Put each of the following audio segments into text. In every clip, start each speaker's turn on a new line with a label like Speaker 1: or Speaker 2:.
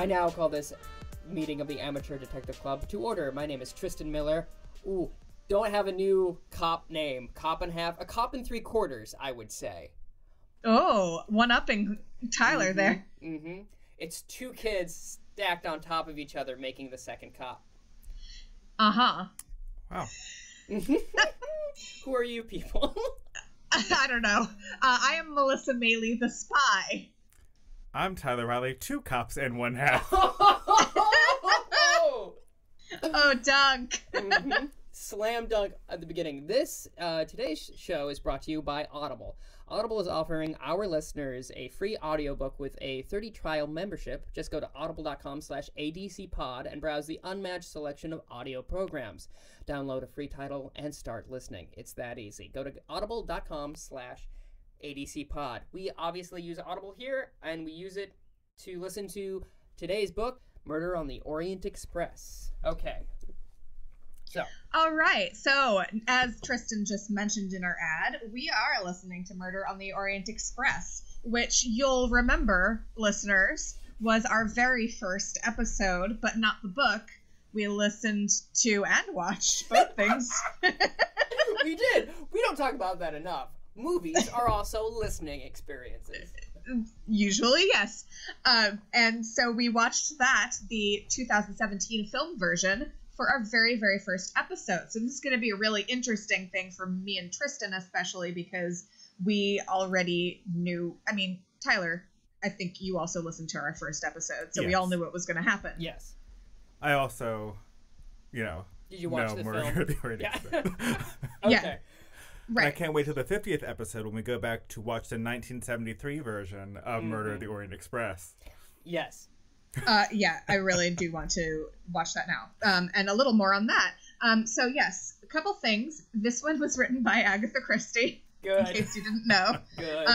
Speaker 1: I now call this meeting of the Amateur Detective Club to order. My name is Tristan Miller. Ooh, don't have a new cop name. Cop and half, a cop and three quarters, I would say.
Speaker 2: Oh, one-upping Tyler there.
Speaker 1: Mm-hmm. It's two kids stacked on top of each other making the second cop.
Speaker 2: Uh-huh.
Speaker 3: Wow.
Speaker 1: Who are you people?
Speaker 2: I don't know. I am Melissa Meli, the spy.
Speaker 3: I'm Tyler Riley, two cops and one half.
Speaker 1: Oh,
Speaker 2: dunk.
Speaker 1: mm-hmm. Slam dunk at the beginning. Today's show is brought to you by Audible. Audible is offering our listeners a free audiobook with a 30 trial membership. Just go to audible.com/adcpod and browse the unmatched selection of audio programs. Download a free title and start listening. It's that easy. Go to audible.com/adcpod. We obviously use Audible here, and we use it to listen to today's book, Murder on the Orient Express. Okay. So.
Speaker 2: All right. So, as Tristan just mentioned in our ad, we are listening to Murder on the Orient Express, which you'll remember, listeners, was our very first episode, but not the book. We listened to and watched both things.
Speaker 1: We did. We don't talk about that enough. Movies are also listening experiences.
Speaker 2: Usually, yes. And so we watched that, the 2017 film version, for our very, very first episode. So this is going to be a really interesting thing for me and Tristan, especially because we already knew. I mean, Tyler, I think you also listened to our first episode, so we all knew what was going to happen.
Speaker 1: Yes.
Speaker 3: I also, did
Speaker 1: you watch the
Speaker 3: Murder
Speaker 1: film?
Speaker 3: The Orient Express.
Speaker 1: Okay.
Speaker 2: Yeah. Right.
Speaker 3: I can't wait till the 50th episode when we go back to watch the 1973 version of Murder the Orient Express.
Speaker 1: Yes.
Speaker 2: Yeah, I really do want to watch that now. And a little more on that. So yes, a couple things. This one was written by Agatha Christie.
Speaker 1: Good.
Speaker 2: In case you didn't know.
Speaker 1: Good.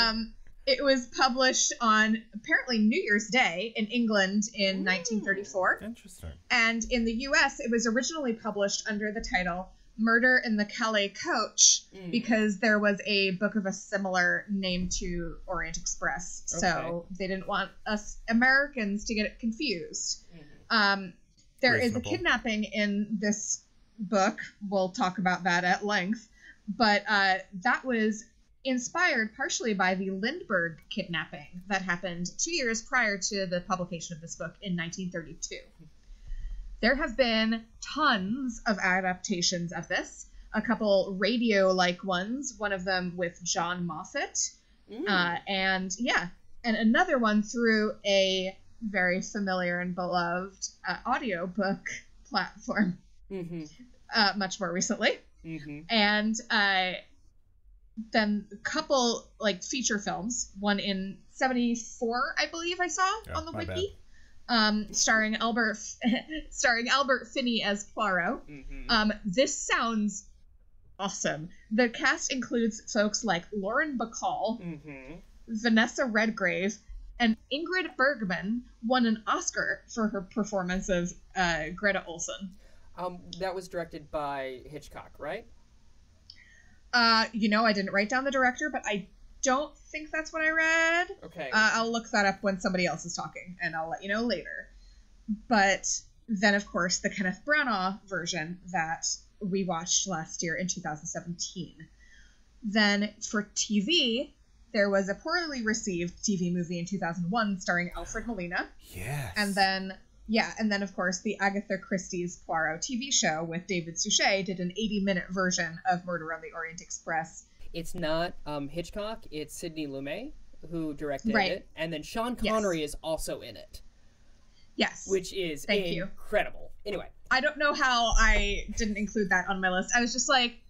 Speaker 2: It was published on apparently New Year's Day in England in 1934.
Speaker 3: Interesting.
Speaker 2: And in the US, it was originally published under the title Murder in the Calais Coach, because there was a book of a similar name to Orient Express.
Speaker 1: Okay.
Speaker 2: So they didn't want us Americans to get it confused. There is a kidnapping in this book. We'll talk about that at length. But that was inspired partially by the Lindbergh kidnapping that happened 2 years prior to the publication of this book in 1932. There have been tons of adaptations of this, a couple radio-like ones, one of them with John Moffat, and another one through a very familiar and beloved audiobook platform, much more recently. And then a couple feature films, one in 1974, I believe I saw on the wiki. Starring Albert Finney as Poirot. This sounds awesome. The cast includes folks like Lauren Bacall, Vanessa Redgrave, and Ingrid Bergman won an Oscar for her performance of Greta Olson.
Speaker 1: That was directed by Hitchcock, right?
Speaker 2: I didn't write down the director, but I don't think that's what I read.
Speaker 1: Okay.
Speaker 2: I'll look that up when somebody else is talking, and I'll let you know later. But then, of course, the Kenneth Branagh version that we watched last year in 2017. Then for TV, there was a poorly received TV movie in 2001 starring Alfred Molina.
Speaker 3: Yes.
Speaker 2: And then, of course, the Agatha Christie's Poirot TV show with David Suchet did an 80-minute version of Murder on the Orient Express.
Speaker 1: It's not Hitchcock, it's Sidney Lumet who directed it. And then Sean Connery is also in it.
Speaker 2: Yes.
Speaker 1: Which is incredible. Anyway.
Speaker 2: I don't know how I didn't include that on my list. I was just like,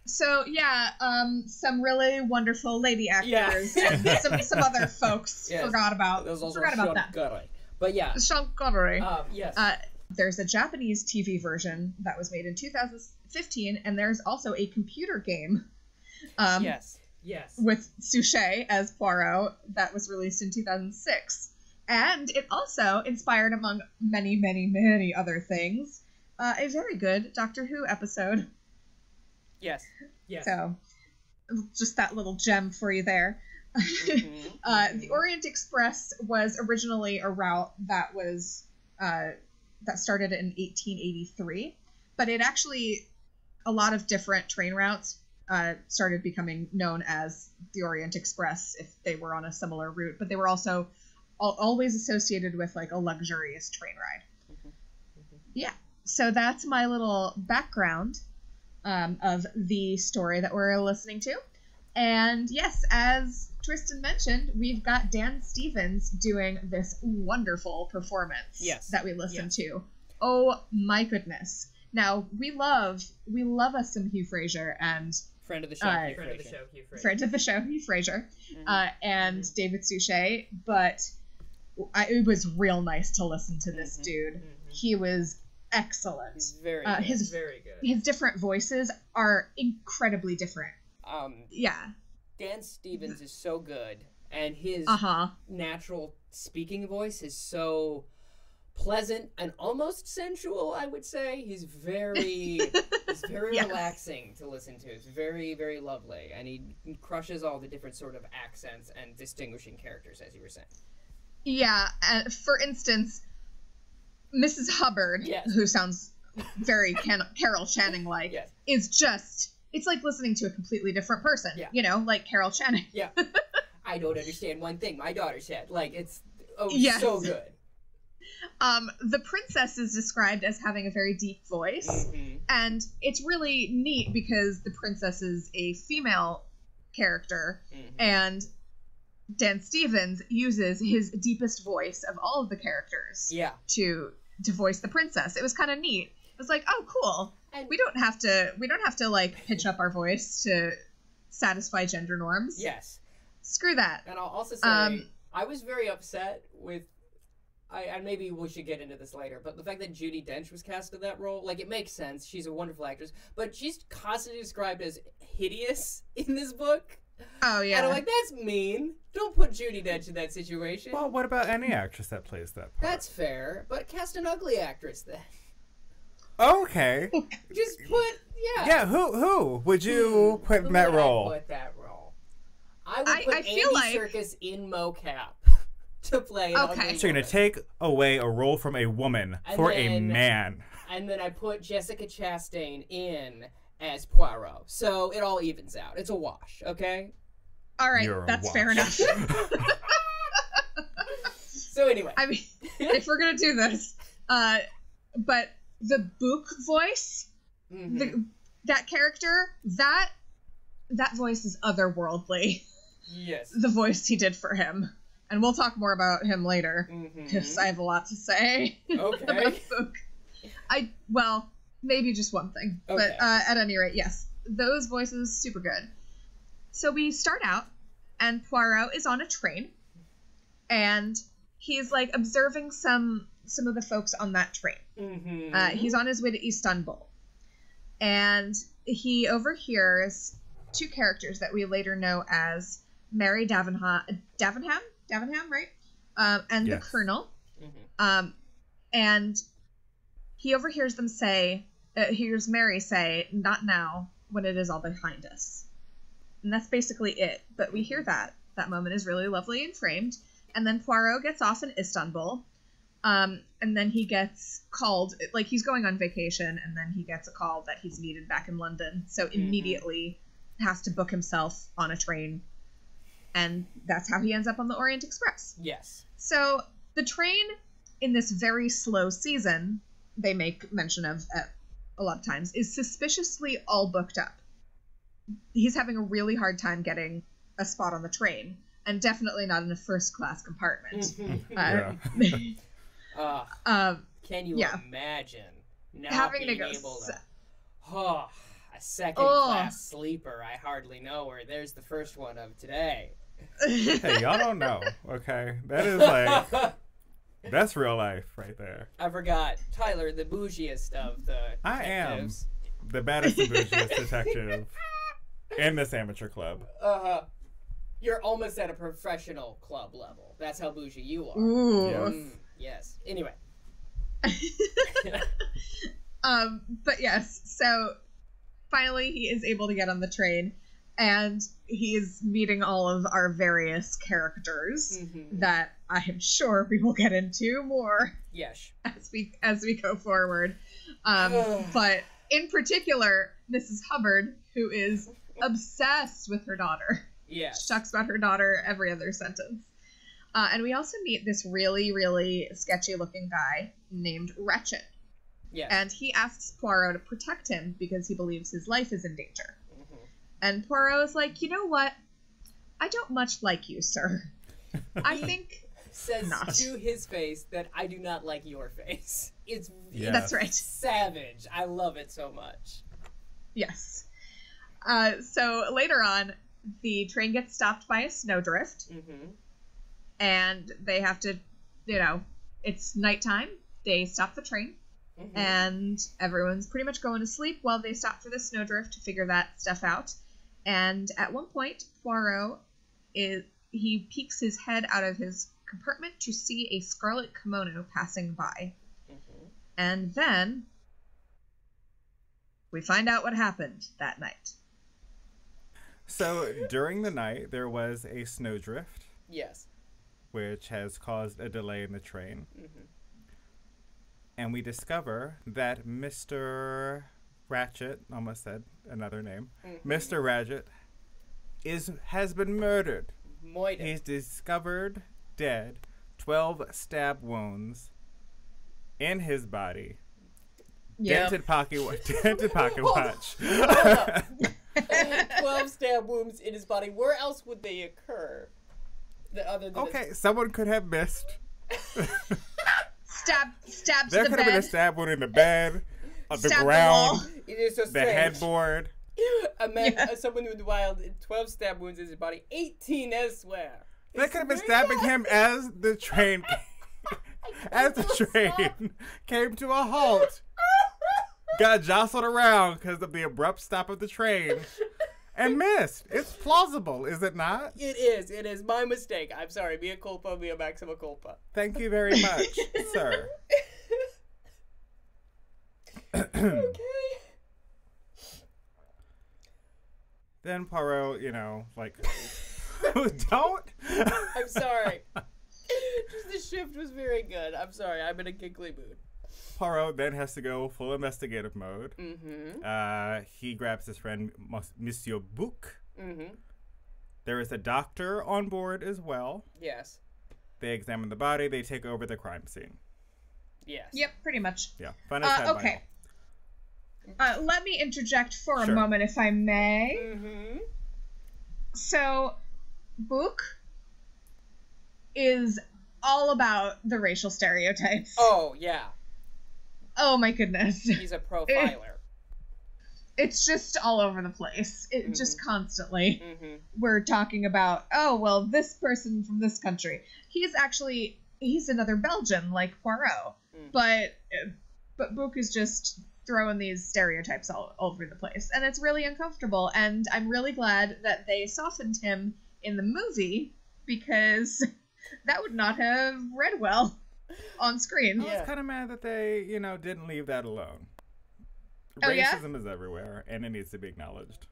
Speaker 2: some really wonderful lady actors and some other folks forgot about that.
Speaker 1: Connery. But yeah.
Speaker 2: Sean Connery.
Speaker 1: Yes.
Speaker 2: There's a Japanese TV version that was made in 2015, and there's also a computer game.
Speaker 1: Yes.
Speaker 2: With Suchet as Poirot that was released in 2006. And it also inspired, among many, many, many other things, a very good Doctor Who episode.
Speaker 1: Yes.
Speaker 2: So, just that little gem for you there. The Orient Express was originally a route that was that started in 1883, but it actually, a lot of different train routes started becoming known as the Orient Express if they were on a similar route, but they were also always associated with like a luxurious train ride. Yeah, so that's my little background of the story that we're listening to. And yes, as Tristan mentioned, we've got Dan Stevens doing this wonderful performance that we listened to. Oh my goodness. Now, we love us some Hugh Fraser and
Speaker 1: friend of the show,
Speaker 2: Hugh Fraser, and David Suchet, but it was real nice to listen to this dude. He was excellent.
Speaker 1: He's very good. Very good.
Speaker 2: His different voices are incredibly different.
Speaker 1: Dan Stevens is so good, and his natural speaking voice is so pleasant and almost sensual, I would say. He's very relaxing to listen to. It's very, very lovely, and he crushes all the different sort of accents and distinguishing characters, as you were saying.
Speaker 2: Yeah, for instance, Mrs. Hubbard, who sounds very Carol Channing-like, is just... It's like listening to a completely different person, you know, like Carol Channing.
Speaker 1: I don't understand one thing my daughter said. Like, it's so good.
Speaker 2: The princess is described as having a very deep voice, and it's really neat because the princess is a female character, and Dan Stevens uses his deepest voice of all of the characters to voice the princess. It was kind of neat. It was like, oh, cool. And we don't have to like pitch up our voice to satisfy gender norms.
Speaker 1: Yes.
Speaker 2: Screw that.
Speaker 1: And I'll also say, I was very upset with, and maybe we should get into this later, but the fact that Judi Dench was cast in that role, like, it makes sense. She's a wonderful actress, but she's constantly described as hideous in this book.
Speaker 2: Oh, yeah.
Speaker 1: And I'm like, that's mean. Don't put Judi Dench in that situation.
Speaker 3: Well, what about any actress that plays that part?
Speaker 1: That's fair, but cast an ugly actress then.
Speaker 3: Okay.
Speaker 1: Just put,
Speaker 3: Yeah, who would you put in that role?
Speaker 1: I would put Andy Serkis in mocap to play an ugly woman.
Speaker 3: So you're going to take away a role from a woman for a man.
Speaker 1: And then I put Jessica Chastain in as Poirot. So it all evens out. It's a wash, okay?
Speaker 2: All right, that's fair enough.
Speaker 1: So anyway.
Speaker 2: I mean, if we're going to do this, but the book voice, that character, that voice is otherworldly.
Speaker 1: Yes.
Speaker 2: The voice he did for him. And we'll talk more about him later, because I have a lot to say about the book. Well, maybe just one thing. Okay. But at any rate, yes. Those voices, super good. So we start out, and Poirot is on a train, and he's, like, observing some of the folks on that train. He's on his way to Istanbul. And he overhears two characters that we later know as Mary Davenham, right? And the Colonel. And he overhears them hears Mary say, "Not now, when it is all behind us." And that's basically it. But we hear that. That moment is really lovely and framed. And then Poirot gets off in Istanbul. And then he gets called, like, he's going on vacation, and then he gets a call that he's needed back in London. So immediately has to book himself on a train. And that's how he ends up on the Orient Express.
Speaker 1: Yes.
Speaker 2: So the train in this very slow season, they make mention of a lot of times, is suspiciously all booked up. He's having a really hard time getting a spot on the train, and definitely not in a first-class compartment.
Speaker 1: Can you imagine not
Speaker 2: having
Speaker 1: being
Speaker 2: to go
Speaker 1: able to... a second-class sleeper, I hardly know her. There's the first one of today.
Speaker 3: Hey, y'all don't know, okay? That is like... That's real life right there.
Speaker 1: I forgot. Tyler, the bougiest of the detectives.
Speaker 3: I am the baddest and bougiest detective in this amateur club.
Speaker 1: You're almost at a professional club level. That's how bougie you are.
Speaker 2: Ooh.
Speaker 1: Yes. Anyway.
Speaker 2: But yes, so finally he is able to get on the train, And he's meeting all of our various characters that I am sure we will get into more.
Speaker 1: Yes.
Speaker 2: As we go forward. But in particular, Mrs. Hubbard, who is obsessed with her daughter.
Speaker 1: Yes.
Speaker 2: She talks about her daughter every other sentence. And we also meet this really, really sketchy-looking guy named Wretched.
Speaker 1: Yes.
Speaker 2: And he asks Poirot to protect him because he believes his life is in danger. And Poirot is like, you know what? I don't much like you, sir. I think
Speaker 1: says
Speaker 2: not.
Speaker 1: To his face that I do not like your face. It's
Speaker 2: That's right.
Speaker 1: Savage. I love it so much.
Speaker 2: Yes. So later on, the train gets stopped by a snowdrift. And they have to, it's nighttime. They stop the train. And everyone's pretty much going to sleep while they stop for the snowdrift to figure that stuff out. And at one point, Poirot he peeks his head out of his compartment to see a scarlet kimono passing by. And then we find out what happened that night.
Speaker 3: So during the night, there was a snowdrift.
Speaker 1: Yes.
Speaker 3: Which has caused a delay in the train. And we discover that Mr. Ratchet, almost said another name, Mr. Ratchet has been murdered. He's discovered dead, 12 stab wounds in his body. Dented pocket watch.
Speaker 1: 12 stab wounds in his body. Where else would they occur?
Speaker 3: Okay, someone could have missed.
Speaker 2: Stabs
Speaker 3: there
Speaker 2: the
Speaker 3: could
Speaker 2: bed.
Speaker 3: have been a stab wound in the bed, on the
Speaker 2: Stab
Speaker 3: ground,
Speaker 2: the
Speaker 1: it is so
Speaker 3: the headboard.
Speaker 1: A man, someone with wild 12 stab wounds in his body, 18 elsewhere.
Speaker 3: They could have been stabbing him as the train came to a halt. Got jostled around because of the abrupt stop of the train. And missed. It's plausible, is it not?
Speaker 1: It is. It is my mistake. I'm sorry. Mea culpa, mea maxima culpa.
Speaker 3: Thank you very much, sir.
Speaker 1: Okay.
Speaker 3: Then Poirot, don't.
Speaker 1: I'm sorry. Just the shift was very good. I'm sorry. I'm in a giggly mood.
Speaker 3: Poirot then has to go full investigative mode. He grabs his friend, Monsieur Bouc. There is a doctor on board as well.
Speaker 1: Yes.
Speaker 3: They examine the body. They take over the crime scene.
Speaker 1: Yes.
Speaker 2: Yep, pretty much.
Speaker 3: Yeah.
Speaker 2: Okay. Let me interject for a moment, if I may. So, Bouc is all about the racial stereotypes.
Speaker 1: Oh, yeah.
Speaker 2: Oh my goodness.
Speaker 1: He's a profiler.
Speaker 2: It's just all over the place. Just constantly. We're talking about, this person from this country. He's another Belgian, like Poirot. But Bouc is just throwing these stereotypes all over the place. And it's really uncomfortable. And I'm really glad that they softened him in the movie, because that would not have read well on screen.
Speaker 3: I was kind of mad that they, didn't leave that alone.
Speaker 2: Oh,
Speaker 3: Racism is everywhere, and it needs to be acknowledged.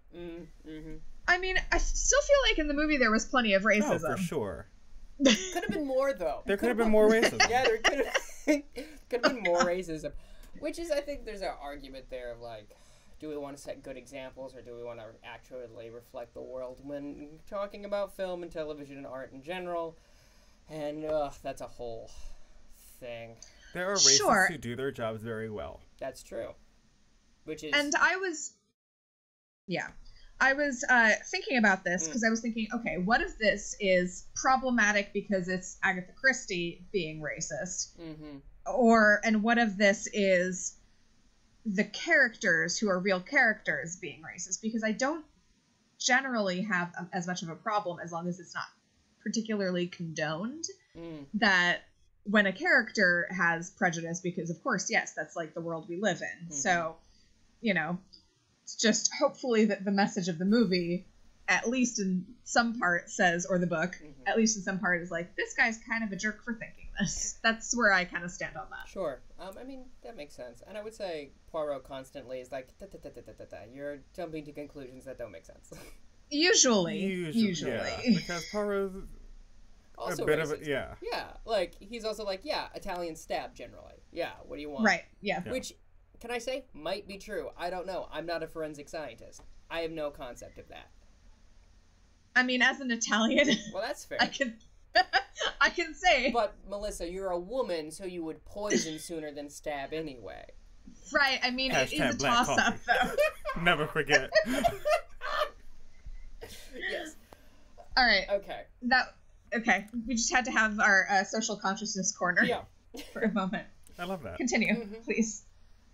Speaker 2: I mean, I still feel like in the movie there was plenty of racism.
Speaker 3: Oh, for sure.
Speaker 1: Could have been more, though.
Speaker 3: There could have been more racism.
Speaker 1: Yeah, there could have been more racism. Which is, I think there's an argument there of, do we want to set good examples, or do we want to actually reflect the world when talking about film and television and art in general? And that's a whole thing.
Speaker 3: There are racists who do their jobs very well.
Speaker 1: That's true.
Speaker 2: And I was thinking about this because I was thinking, okay, what if this is problematic because it's Agatha Christie being racist? And what if this is the characters who are real characters being racist? Because I don't generally have as much of a problem as long as it's not particularly condoned that when a character has prejudice, because of course, yes, that's like the world we live in. So, it's just hopefully that the message of the movie, at least in some part says, or the book, at least in some part is like, this guy's kind of a jerk for thinking this. That's where I kind of stand on that.
Speaker 1: Sure. I mean, that makes sense. And I would say Poirot constantly is like, you're jumping to conclusions that don't make sense.
Speaker 2: Usually.
Speaker 3: Yeah, because Poirot's
Speaker 1: Also
Speaker 3: a bit
Speaker 1: racist.
Speaker 3: of a, yeah.
Speaker 1: Yeah, like, he's also like, yeah, Italian stab, generally. Yeah, what do you want?
Speaker 2: Right, yeah.
Speaker 1: Which, can I say, might be true. I don't know. I'm not a forensic scientist. I have no concept of that.
Speaker 2: I mean, as an Italian...
Speaker 1: Well, that's fair.
Speaker 2: I can say...
Speaker 1: But, Melissa, you're a woman, so you would poison sooner than stab anyway.
Speaker 2: Right, I mean, it is a toss-up, though.
Speaker 3: Never forget.
Speaker 1: Yes.
Speaker 2: All right.
Speaker 1: Okay.
Speaker 2: We just had to have our social consciousness corner for a moment.
Speaker 3: I love that.
Speaker 2: Continue, please,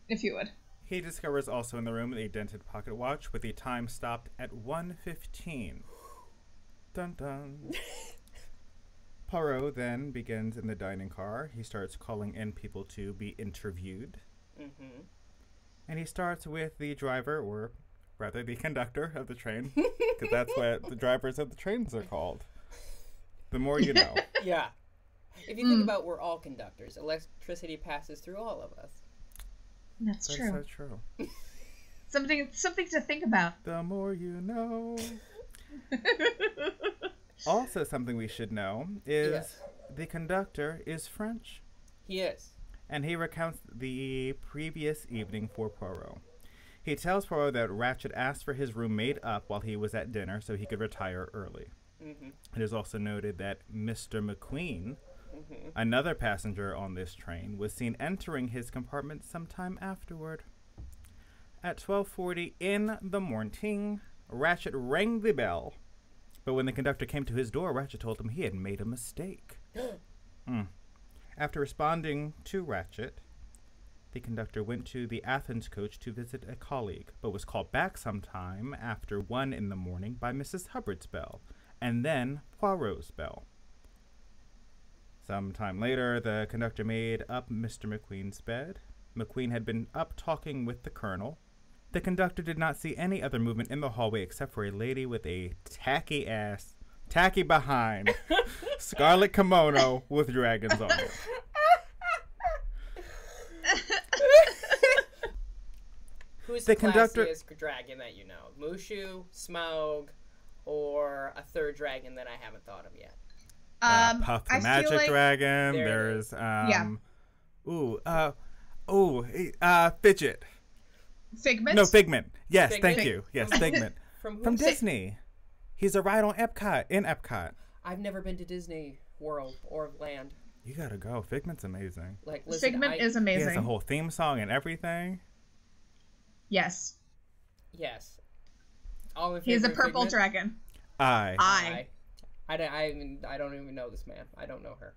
Speaker 2: if you would.
Speaker 3: He discovers also in the room a dented pocket watch with the time stopped at 1:15. Dun dun. Poirot then begins in the dining car. He starts calling in people to be interviewed. And he starts with the driver, or rather the conductor of the train, because that's what the drivers of the trains are called. The more you know.
Speaker 1: Yeah. If you think about, we're all conductors. Electricity passes through all of us.
Speaker 2: That's true.
Speaker 3: So true.
Speaker 2: Something to think about.
Speaker 3: The more you know. Also, something we should know is the conductor is French.
Speaker 1: He is.
Speaker 3: And he recounts the previous evening for Poirot. He tells Poirot that Ratchet asked for his room made up while he was at dinner so he could retire early. It is also noted that Mr. McQueen, another passenger on this train, was seen entering his compartment sometime afterward. At 12:40 in the morning, Ratchet rang the bell. But when the conductor came to his door, Ratchet told him he had made a mistake. After responding to Ratchet, the conductor went to the Athens coach to visit a colleague, but was called back sometime after 1 in the morning by Mrs. Hubbard's bell, and then Poirot's bell. Sometime later, the conductor made up Mr. McQueen's bed. McQueen had been up talking with the colonel. The conductor did not see any other movement in the hallway except for a lady with a tacky behind, scarlet kimono with dragons on it.
Speaker 1: Who's the classiest dragon that you know? Mushu, Smaug, or a third dragon that I haven't thought of yet?
Speaker 3: Puff the Magic Dragon. There's Fidget.
Speaker 2: Figment?
Speaker 3: No, Figment. Yes,
Speaker 1: Figment?
Speaker 3: thank you. Yes, Figment. From Disney. He's a ride on Epcot.
Speaker 1: I've never been to Disney World or Land.
Speaker 3: You gotta go. Figment's amazing.
Speaker 1: Like, listen,
Speaker 2: Figment is amazing.
Speaker 3: He has a whole theme song and everything.
Speaker 2: Yes.
Speaker 1: All in favor
Speaker 2: He's a
Speaker 1: of
Speaker 2: purple
Speaker 1: Figment?
Speaker 2: dragon.
Speaker 3: I
Speaker 1: don't even know this man. I don't know her.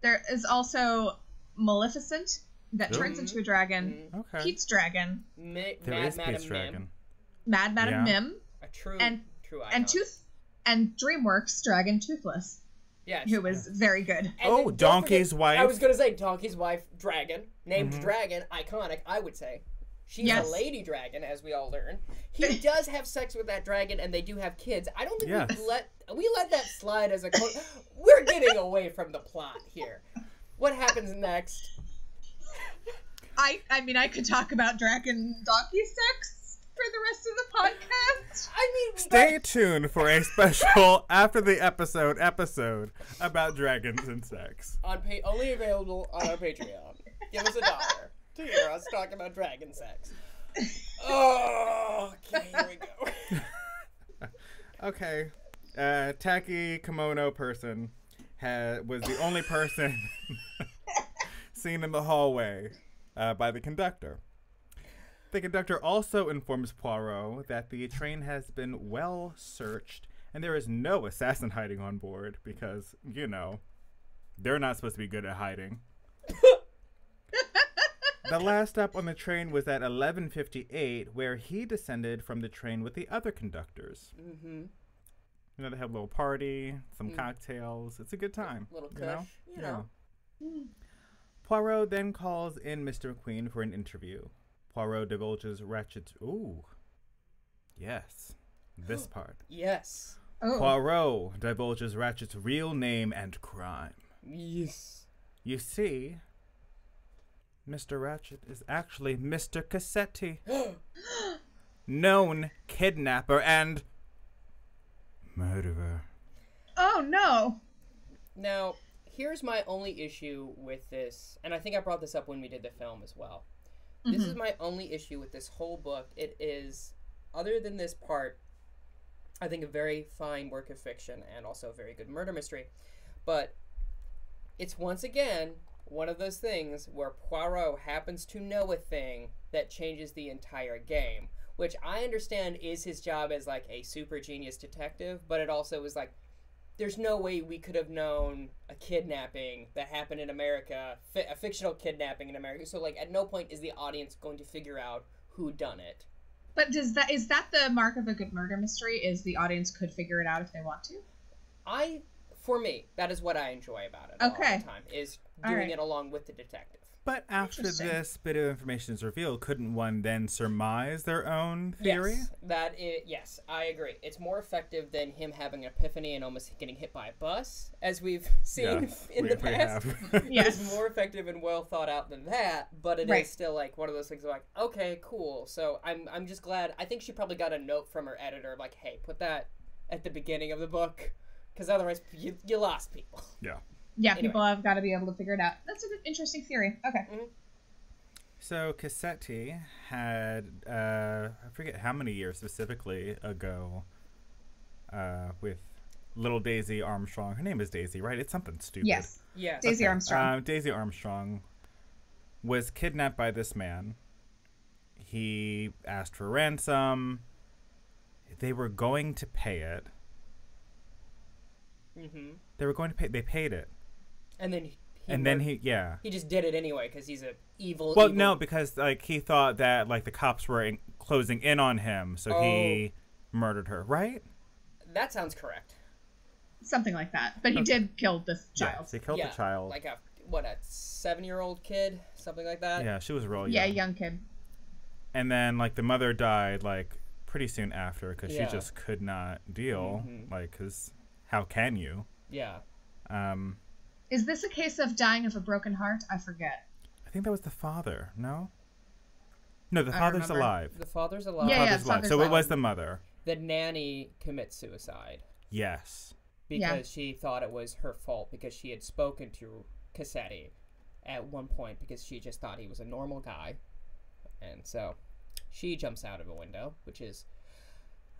Speaker 2: There is also Maleficent that turns into a dragon.
Speaker 3: Okay.
Speaker 2: Pete's dragon.
Speaker 3: There is Pete's dragon.
Speaker 2: Mad Madam Mim.
Speaker 1: A true icon.
Speaker 2: And DreamWorks dragon Toothless.
Speaker 1: Yes.
Speaker 2: Who was very good.
Speaker 1: And
Speaker 3: Donkey's wife.
Speaker 1: I was gonna say Donkey's wife, dragon, named Dragon, iconic. I would say. She's a lady dragon, as we all learn. He does have sex with that dragon, and they do have kids. I don't think we let that slide as a. We're getting away from the plot here. What happens next?
Speaker 2: I mean, I could talk about dragon donkey sex for the rest of the podcast.
Speaker 3: Stay tuned for a special after the episode about dragons and sex.
Speaker 1: Only available on our Patreon. Give us $1 to hear us talk about dragon sex. Oh, okay, here we go.
Speaker 3: Okay, tacky kimono person was the only person seen in the hallway by the conductor. The conductor also informs Poirot that the train has been well searched and there is no assassin hiding on board because, they're not supposed to be good at hiding. The last stop on the train was at 11:58, where he descended from the train with the other conductors. They have a little party, some cocktails. It's a good time.
Speaker 1: Little kush, you know.
Speaker 3: Poirot then calls in Mr. McQueen for an interview. Poirot divulges Ratchet's... Ooh. Yes. This part.
Speaker 1: Yes.
Speaker 2: Oh.
Speaker 3: Poirot divulges Ratchet's real name and crime.
Speaker 1: Yes.
Speaker 3: You see... Mr. Ratchet is actually Mr. Cassetti, known kidnapper and murderer.
Speaker 2: Oh, no.
Speaker 1: Now, here's my only issue with this, and I think I brought this up when we did the film as well. This is my only issue with this whole book. It is, other than this part, I think a very fine work of fiction and also a very good murder mystery. But it's once again one of those things where Poirot happens to know a thing that changes the entire game, which I understand is his job as like a super genius detective, but it also was like, there's no way we could have known a kidnapping that happened in America, a fictional kidnapping in America. So, like, at no point is the audience going to figure out who done it.
Speaker 2: But is that the mark of a good murder mystery? Is the audience could figure it out if they want to?
Speaker 1: For me, that is what I enjoy about it all the time, is doing it along with the detective.
Speaker 3: But after this bit of information is revealed, couldn't one then surmise their own theory?
Speaker 1: Yes, I agree. It's more effective than him having an epiphany and almost getting hit by a bus, as we've seen in the past.
Speaker 2: Yes.
Speaker 1: It's more effective and well thought out than that, but it is still like one of those things where, like, okay, cool. So I'm just glad. I think she probably got a note from her editor like, hey, put that at the beginning of the book, because otherwise you lost people.
Speaker 3: Yeah.
Speaker 2: Yeah, anyway. People have got to be able to figure it out. That's an interesting theory. Okay.
Speaker 3: So Cassetti had, I forget how many years specifically ago, with little Daisy Armstrong. Her name is Daisy, right? It's something stupid.
Speaker 2: Yes. Daisy Armstrong.
Speaker 3: Daisy Armstrong was kidnapped by this man. He asked for ransom. They were going to pay it. They were going to pay. They paid it.
Speaker 1: And then
Speaker 3: he
Speaker 1: just did it anyway because he's a evil.
Speaker 3: Well, no, because like he thought that like the cops were closing in on him, so he murdered her. Right?
Speaker 1: That sounds correct.
Speaker 2: Something like that. But he did kill this child.
Speaker 3: Yes, he killed the child.
Speaker 1: Like a 7-year-old kid, something like that.
Speaker 3: Yeah, she was real young.
Speaker 2: Yeah, young kid.
Speaker 3: And then like the mother died like pretty soon after because she just could not deal. Like, because how can you?
Speaker 1: Yeah.
Speaker 2: Is this a case of dying of a broken heart? I forget.
Speaker 3: I think that was the father. No, the father's alive.
Speaker 1: The father's alive.
Speaker 2: Yeah,
Speaker 3: father's alive. So it was the mother.
Speaker 1: The nanny commits suicide.
Speaker 3: Yes.
Speaker 1: Because she thought it was her fault because she had spoken to Cassetti at one point because she just thought he was a normal guy. And so she jumps out of a window, which is,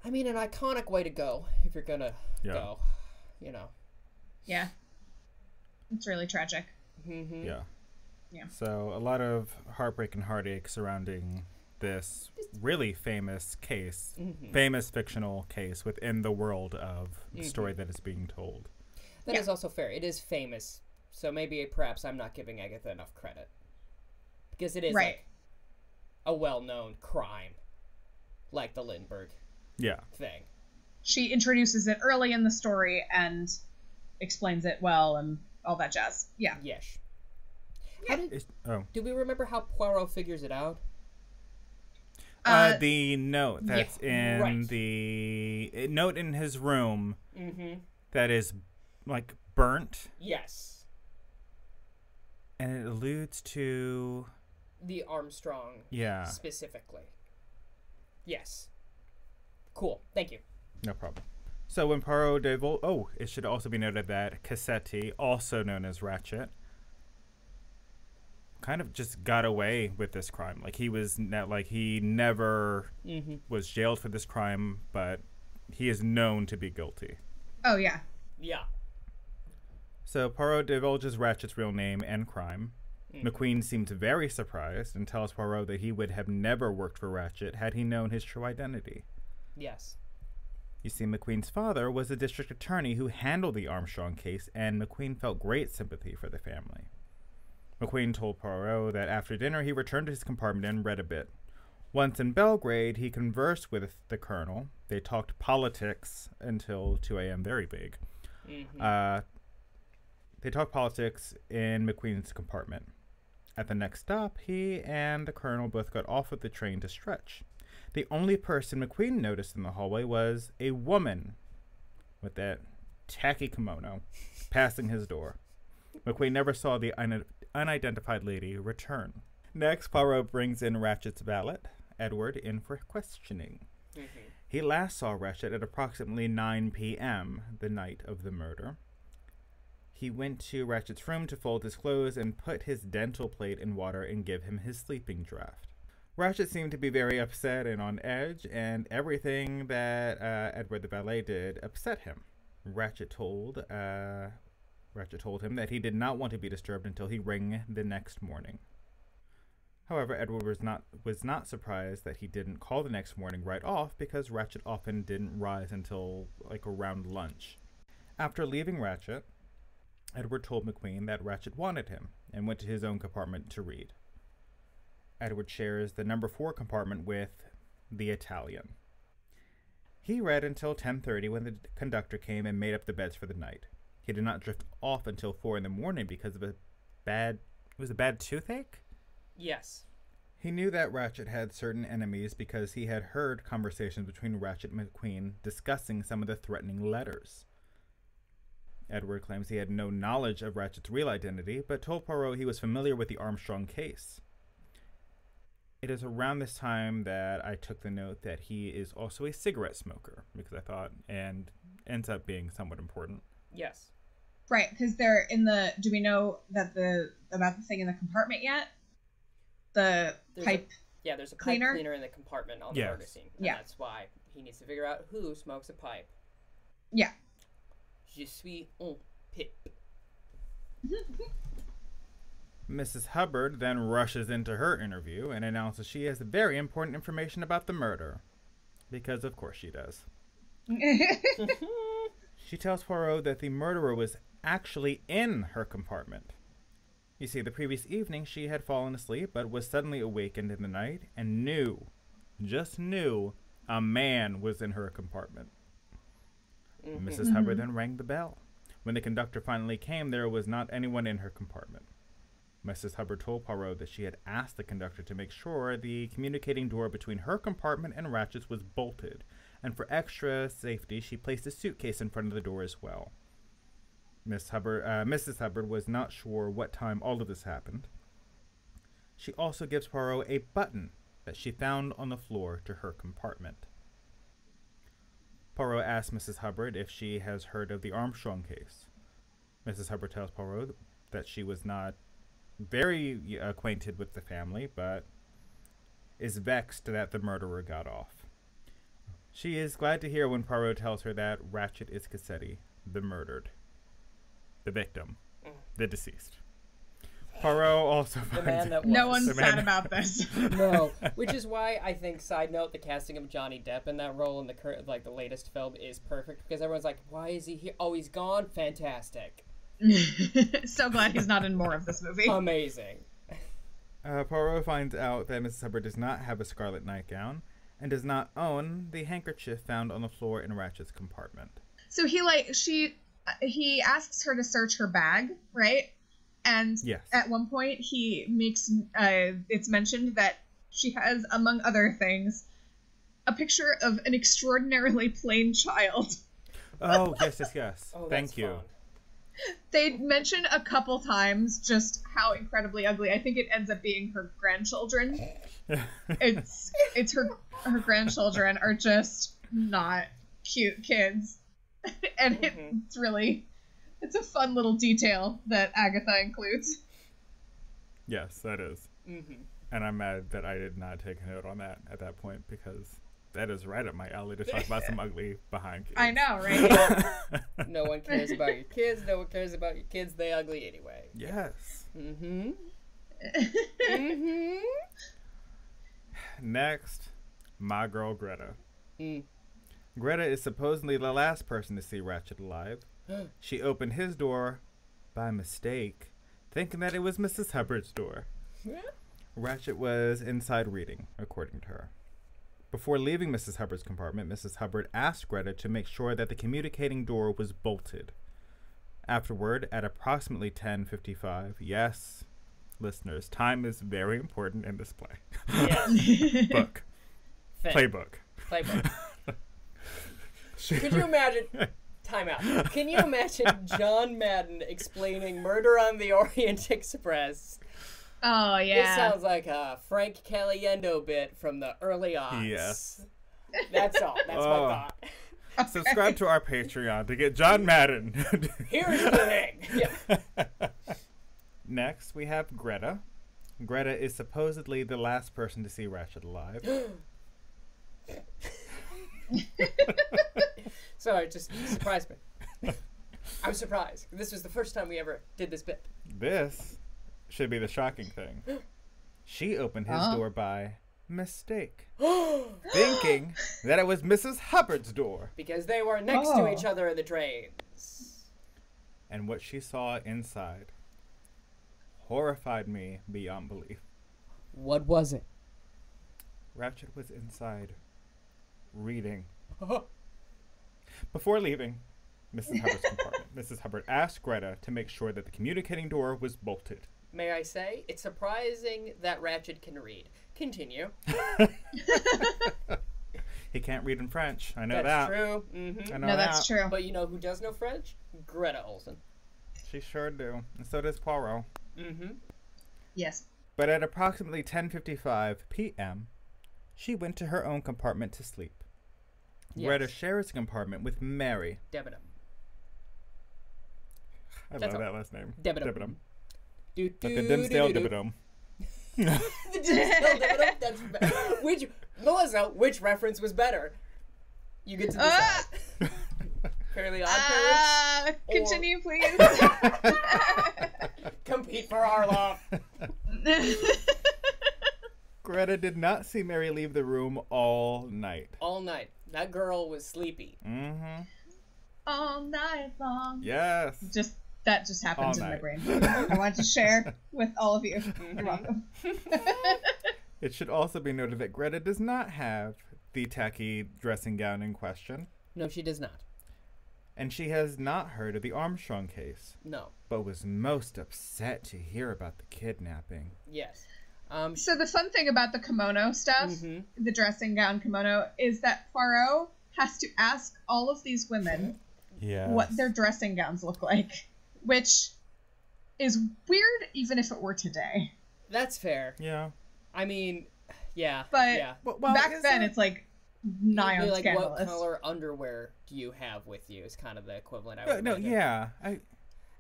Speaker 1: I mean, an iconic way to go if you're going to go, you know.
Speaker 2: Yeah. It's really tragic.
Speaker 3: Yeah. So a lot of heartbreak and heartache surrounding this really famous case, famous fictional case within the world of the story that is being told.
Speaker 1: That is also fair. It is famous, so maybe perhaps I'm not giving Agatha enough credit. Because it is like a well-known crime, like the Lindbergh thing.
Speaker 2: She introduces it early in the story and explains it well and all that jazz. Yeah.
Speaker 1: Yes. Do we remember how Poirot figures it out?
Speaker 3: The note that's in the note in his room that is like burnt.
Speaker 1: Yes.
Speaker 3: And it alludes to
Speaker 1: the Armstrong specifically. Yes. Cool. Thank you.
Speaker 3: No problem. So when Poirot it should also be noted that Cassetti, also known as Ratchet, kind of just got away with this crime. Like he never was jailed for this crime, but he is known to be guilty.
Speaker 2: Oh yeah.
Speaker 1: Yeah.
Speaker 3: So Poirot divulges Ratchet's real name and crime. McQueen seems very surprised and tells Poirot that he would have never worked for Ratchet had he known his true identity.
Speaker 1: Yes.
Speaker 3: You see, McQueen's father was a district attorney who handled the Armstrong case, and McQueen felt great sympathy for the family. McQueen told Poirot that after dinner he returned to his compartment and read a bit. Once in Belgrade, he conversed with the colonel. They talked politics until 2 a.m., very vague. They talked politics in McQueen's compartment. At the next stop, he and the colonel both got off of the train to stretch. The only person McQueen noticed in the hallway was a woman with that tacky kimono passing his door. McQueen never saw the unidentified lady return. Next, Poirot brings in Ratchet's valet, Edward, in for questioning. He last saw Ratchet at approximately 9 p.m. the night of the murder. He went to Ratchet's room to fold his clothes and put his dental plate in water and give him his sleeping draft. Ratchet seemed to be very upset and on edge, and everything that Edward the valet did upset him. Ratchet told him that he did not want to be disturbed until he rang the next morning. However, Edward was not surprised that he didn't call the next morning right off, because Ratchet often didn't rise until around lunch. After leaving Ratchet, Edward told McQueen that Ratchet wanted him and went to his own compartment to read. Edward shares the number 4 compartment with the Italian. He read until 10:30 when the conductor came and made up the beds for the night. He did not drift off until 4 in the morning because of a bad toothache?
Speaker 1: Yes.
Speaker 3: He knew that Ratchet had certain enemies because he had heard conversations between Ratchet and McQueen discussing some of the threatening letters. Edward claims he had no knowledge of Ratchet's real identity, but told Poirot he was familiar with the Armstrong case. It is around this time that I took the note that he is also a cigarette smoker, because I thought, and ends up being somewhat important.
Speaker 1: Yes.
Speaker 2: Right, because they're in the... Do we know that about the thing in the compartment yet? There's a pipe
Speaker 1: cleaner in the compartment on the murder scene. And
Speaker 2: yeah.
Speaker 1: That's why he needs to figure out who smokes a pipe.
Speaker 2: Yeah.
Speaker 1: Je suis un pipe.
Speaker 3: Mrs. Hubbard then rushes into her interview and announces she has very important information about the murder. Because of course she does. She tells Poirot that the murderer was actually in her compartment. You see, the previous evening she had fallen asleep, but was suddenly awakened in the night and just knew, a man was in her compartment. Mm-hmm. Mrs. Hubbard then rang the bell. When the conductor finally came, there was not anyone in her compartment. Mrs. Hubbard told Poirot that she had asked the conductor to make sure the communicating door between her compartment and Ratchet's was bolted, and for extra safety, she placed a suitcase in front of the door as well. Mrs. Hubbard was not sure what time all of this happened. She also gives Poirot a button that she found on the floor to her compartment. Poirot asks Mrs. Hubbard if she has heard of the Armstrong case. Mrs. Hubbard tells Poirot that she was not very acquainted with the family, but is vexed that the murderer got off. She is glad to hear when Poirot tells her that Ratchet is Cassetti, the murdered. The victim. The deceased. Poirot also finds...
Speaker 1: The man that was.
Speaker 2: No one's sad about this.
Speaker 1: No. Which is why I think, side note, the casting of Johnny Depp in that role in the latest film is perfect, because everyone's like, why is he here? Oh, he's gone? Fantastic.
Speaker 2: So glad he's not in more of this movie.
Speaker 1: Amazing.
Speaker 3: Poirot finds out that Mrs. Hubbard does not have a scarlet nightgown and does not own the handkerchief found on the floor in Ratchet's compartment.
Speaker 2: So he asks her to search her bag, right? And
Speaker 3: yes.
Speaker 2: At one point he makes it's mentioned that she has, among other things, a picture of an extraordinarily plain child.
Speaker 3: Oh, yes.
Speaker 1: Oh,
Speaker 3: Thank you.
Speaker 1: Fun.
Speaker 2: They mention a couple times just how incredibly ugly. I think it ends up being her grandchildren. It's her grandchildren are just not cute kids. And it's a fun little detail that Agatha includes.
Speaker 3: Yes, that is.
Speaker 1: Mm-hmm.
Speaker 3: And I'm mad that I did not take a note on that at that point, because that is right up my alley to talk about some ugly behind kids.
Speaker 2: I know, right?
Speaker 1: No one cares about your kids. No one cares about your kids. They ugly anyway.
Speaker 3: Yes.
Speaker 1: Mm-hmm. Mm-hmm.
Speaker 3: Next, my girl Greta.
Speaker 1: Mm.
Speaker 3: Greta is supposedly the last person to see Ratchet alive. She opened his door by mistake, thinking that it was Mrs. Hubbard's door.
Speaker 1: Yeah.
Speaker 3: Ratchet was inside reading, according to her. Before leaving Mrs. Hubbard's compartment, Mrs. Hubbard asked Greta to make sure that the communicating door was bolted. Afterward, at approximately 10:55, yes, listeners, time is very important in this play.
Speaker 1: Yes.
Speaker 3: Book. Playbook.
Speaker 1: Could you imagine... Time out. Can you imagine John Madden explaining Murder on the Orient Express?
Speaker 2: Oh, yeah.
Speaker 1: This sounds like a Frank Caliendo bit from the early aughts.
Speaker 3: Yes.
Speaker 1: That's all. That's my thought.
Speaker 2: Okay.
Speaker 3: Subscribe to our Patreon to get John Madden.
Speaker 1: Here's the thing. Yeah.
Speaker 3: Next, we have Greta. Greta is supposedly the last person to see Ratchet alive.
Speaker 1: Sorry, just surprised me. I'm surprised. This was the first time we ever did this bit.
Speaker 3: This should be the shocking thing. She opened his door by mistake, thinking that it was Mrs. Hubbard's door.
Speaker 1: Because they were next to each other in the trains.
Speaker 3: And what she saw inside horrified me beyond belief.
Speaker 1: What was it?
Speaker 3: Ratchet was inside, reading. Before leaving Mrs. Hubbard's compartment, Mrs. Hubbard asked Greta to make sure that the communicating door was bolted.
Speaker 1: May I say, it's surprising that Ratchet can read. Continue.
Speaker 3: He can't read in French. I know
Speaker 1: That's
Speaker 3: that.
Speaker 1: true. Mm-hmm.
Speaker 3: I know
Speaker 2: No,
Speaker 3: that.
Speaker 2: that's true.
Speaker 1: But you know who does know French? Greta Olsen.
Speaker 3: She sure do. And so does Poirot.
Speaker 1: Mm-hmm.
Speaker 2: Yes.
Speaker 3: But at approximately 10:55 p.m., she went to her own compartment to sleep.
Speaker 1: Yes.
Speaker 3: Greta shares a compartment with Mary.
Speaker 1: Debenham.
Speaker 3: I
Speaker 1: That's
Speaker 3: love
Speaker 1: all.
Speaker 3: that last name.
Speaker 1: Debenham.
Speaker 3: Like the Dimsdale Dividend.
Speaker 1: The Dimsdale Dividend? That's better. Melissa, which reference was better? You get to decide. Fairly Odd Parents?
Speaker 2: Continue, please.
Speaker 1: Compete for our love.
Speaker 3: Greta did not see Mary leave the room all night.
Speaker 1: All night. That girl was sleepy.
Speaker 3: Mm-hmm.
Speaker 2: All night long.
Speaker 3: Yes.
Speaker 2: That just happens
Speaker 3: All
Speaker 2: in my
Speaker 3: night.
Speaker 2: brain. I wanted to share with all of you. You're welcome.
Speaker 3: It should also be noted that Greta does not have the tacky dressing gown in question.
Speaker 1: No, she does not.
Speaker 3: And she has not heard of the Armstrong case.
Speaker 1: No.
Speaker 3: But was most upset to hear about the kidnapping.
Speaker 1: Yes.
Speaker 2: So the fun thing about the kimono stuff, the dressing gown kimono, is that Poirot has to ask all of these women what their dressing gowns look like, which is weird even if it were today.
Speaker 1: That's fair.
Speaker 3: Yeah.
Speaker 1: I mean, yeah.
Speaker 2: But
Speaker 1: yeah.
Speaker 3: Well,
Speaker 2: back then it's like nigh on
Speaker 1: Like,
Speaker 2: scandalous.
Speaker 1: what color underwear do you have with you is kind of the equivalent. I would
Speaker 3: no,
Speaker 1: imagine.
Speaker 3: yeah.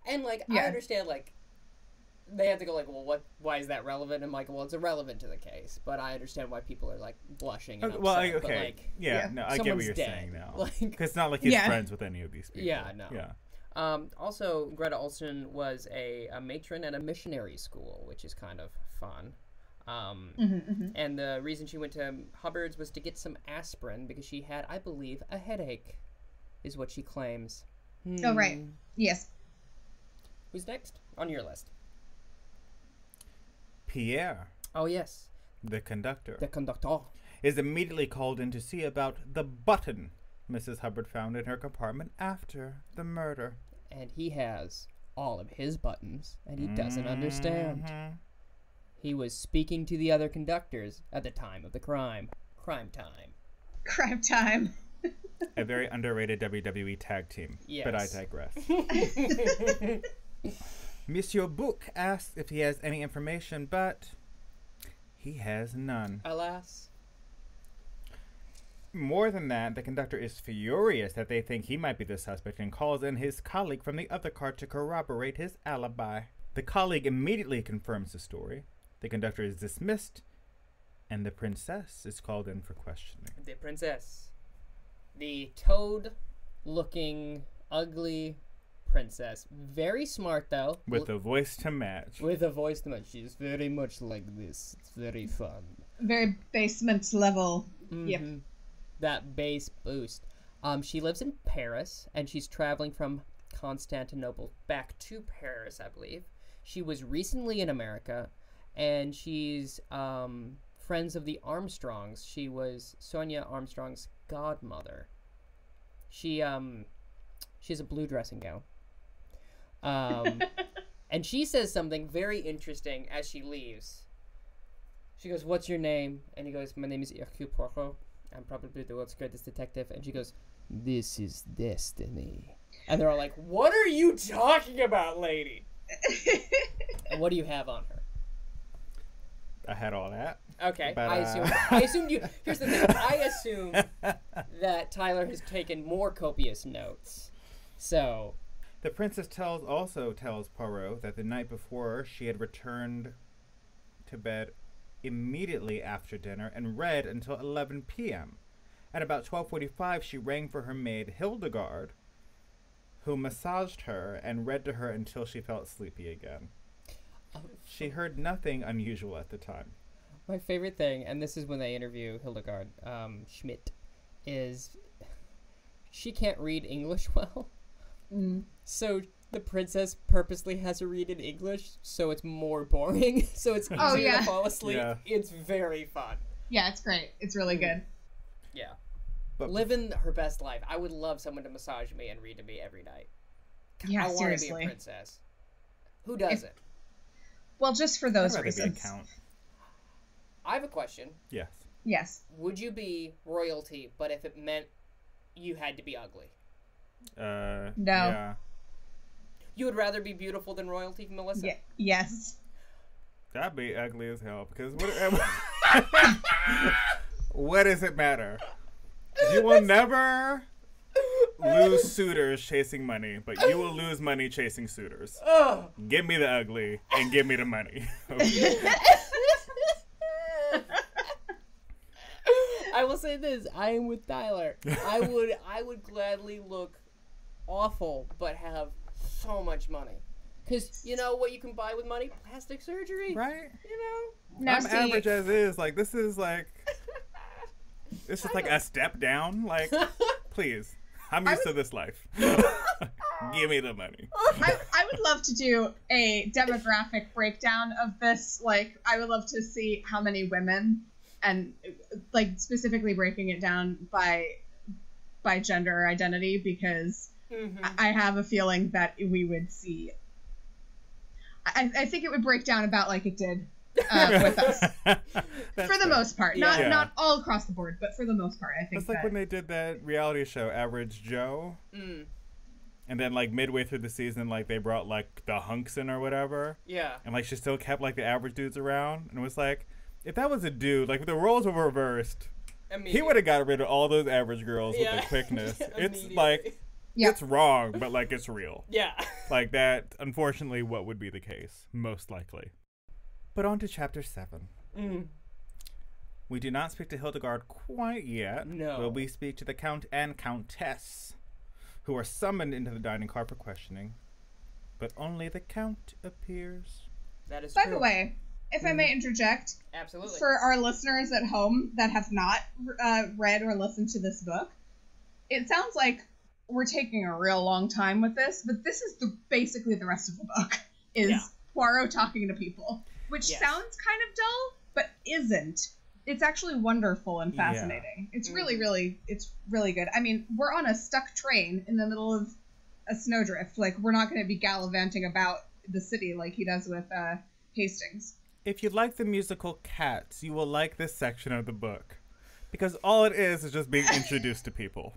Speaker 1: And like, I understand, like, they have to go like, well, why is that relevant? I'm like, well, it's irrelevant to the case, but I understand why people are like blushing and upset.
Speaker 3: Well,
Speaker 1: But,
Speaker 3: okay.
Speaker 1: like,
Speaker 3: No, I get what you're
Speaker 1: dead.
Speaker 3: saying now.
Speaker 1: Like,
Speaker 3: Because it's not like he's friends with any of these people.
Speaker 1: Yeah, no.
Speaker 3: Yeah.
Speaker 1: Also, Greta Olsen was a matron at a missionary school, which is kind of fun. And the reason she went to Hubbard's was to get some aspirin because she had, I believe, a headache, is what she claims.
Speaker 2: Oh, right. Yes.
Speaker 1: Who's next on your list?
Speaker 3: Pierre.
Speaker 1: Oh, yes.
Speaker 3: The conductor.
Speaker 1: The conductor.
Speaker 3: Is immediately called in to see about the button Mrs. Hubbard found in her compartment after the murder.
Speaker 1: And he has all of his buttons, and he doesn't understand. He was speaking to the other conductors at the time of the crime. Crime time.
Speaker 2: Crime time.
Speaker 3: A very underrated WWE tag team.
Speaker 1: Yes.
Speaker 3: But I digress. Monsieur Book asks if he has any information, but he has none.
Speaker 1: Alas.
Speaker 3: More than that, the conductor is furious that they think he might be the suspect and calls in his colleague from the other car to corroborate his alibi. The colleague immediately confirms the story. The conductor is dismissed, and the princess is called in for questioning.
Speaker 1: The princess. The toad-looking, ugly princess. Very smart, though.
Speaker 3: With a voice to match.
Speaker 1: With a voice to match. She's very much like this. It's very fun.
Speaker 2: Very basement level. Yep.
Speaker 1: That bass boost. She lives in Paris, and she's traveling from Constantinople back to Paris, I believe. She was recently in America, and she's friends of the Armstrongs. She was Sonia Armstrong's godmother. She has a blue dressing gown. And she says something very interesting as she leaves. She goes, "What's your name?" And he goes, "My name is Hercule Poirot. I'm probably the world's greatest detective." And she goes, "This is destiny." And they're all like, "What are you talking about, lady?" And what do you have on her?
Speaker 3: I had all that.
Speaker 1: Okay,
Speaker 3: but,
Speaker 1: I assumed you. Here's the thing. I assume that Tyler has taken more copious notes. So,
Speaker 3: the princess also tells Poirot that the night before she had returned to bed immediately after dinner and read until 11 p.m. At about 12:45, she rang for her maid Hildegard, who massaged her and read to her until she felt sleepy again. She heard nothing unusual at the time.
Speaker 1: My favorite thing, and this is when they interview Hildegard Schmidt, is she can't read English well. So the princess purposely has her read in English so it's more boring, so it's easier to fall asleep. Yeah. It's very fun.
Speaker 2: Yeah, it's great. It's really good.
Speaker 1: Yeah. But living her best life. I would love someone to massage me and read to me every night.
Speaker 2: Yeah,
Speaker 1: I want to be a princess. Who doesn't?
Speaker 2: Well, just for those reasons.
Speaker 1: I have a question.
Speaker 3: Yes.
Speaker 2: Yes.
Speaker 1: Would you be royalty, but if it meant you had to be ugly?
Speaker 2: No.
Speaker 3: Yeah.
Speaker 1: You would rather be beautiful than royalty, Melissa?
Speaker 2: Yes.
Speaker 3: That'd be ugly as hell, because what does it matter? You will never lose suitors chasing money, but you will lose money chasing suitors.
Speaker 1: Oh.
Speaker 3: Give me the ugly and give me the money.
Speaker 1: I will say this: I am with Tyler. I would gladly look awful, but have so much money. Because you know what you can buy with money? Plastic surgery.
Speaker 3: Right.
Speaker 1: You know?
Speaker 3: Now, I'm average as is. Like, this is like... It's just like a step down. Like, please. I'm used to this life. Give me the money.
Speaker 2: I would love to do a demographic breakdown of this. Like, I would love to see how many women, and like specifically breaking it down by gender identity, because I have a feeling that we would see. I think it would break down about like it did with us, for the most part. Not all across the board, but for the most part, I think.
Speaker 3: It's like when they did that reality show, Average Joe, and then like midway through the season, like they brought like the hunks in or whatever.
Speaker 1: Yeah.
Speaker 3: And like she still kept like the average dudes around, and it was like, if that was a dude, like if the roles were reversed, he would have got rid of all those average girls with the quickness. It's like. Yep. It's wrong, but like it's real.
Speaker 1: Yeah.
Speaker 3: Like that, unfortunately, what would be the case, most likely. But on to chapter 7. We do not speak to Hildegard quite yet.
Speaker 1: No.
Speaker 3: But we speak to the Count and Countess, who are summoned into the dining car for questioning. But only the Count appears.
Speaker 1: That is
Speaker 2: true.
Speaker 1: By
Speaker 2: the way, if I may interject.
Speaker 1: Absolutely.
Speaker 2: For our listeners at home that have not read or listened to this book, it sounds like we're taking a real long time with this, but this is basically the rest of the book is Poirot talking to people, which sounds kind of dull, but isn't. It's actually wonderful and fascinating. It's really, it's really good. I mean, we're on a stuck train in the middle of a snowdrift. Like, we're not going to be gallivanting about the city like he does with Hastings.
Speaker 3: If you like the musical Cats, you will like this section of the book, because all it is just being introduced to people.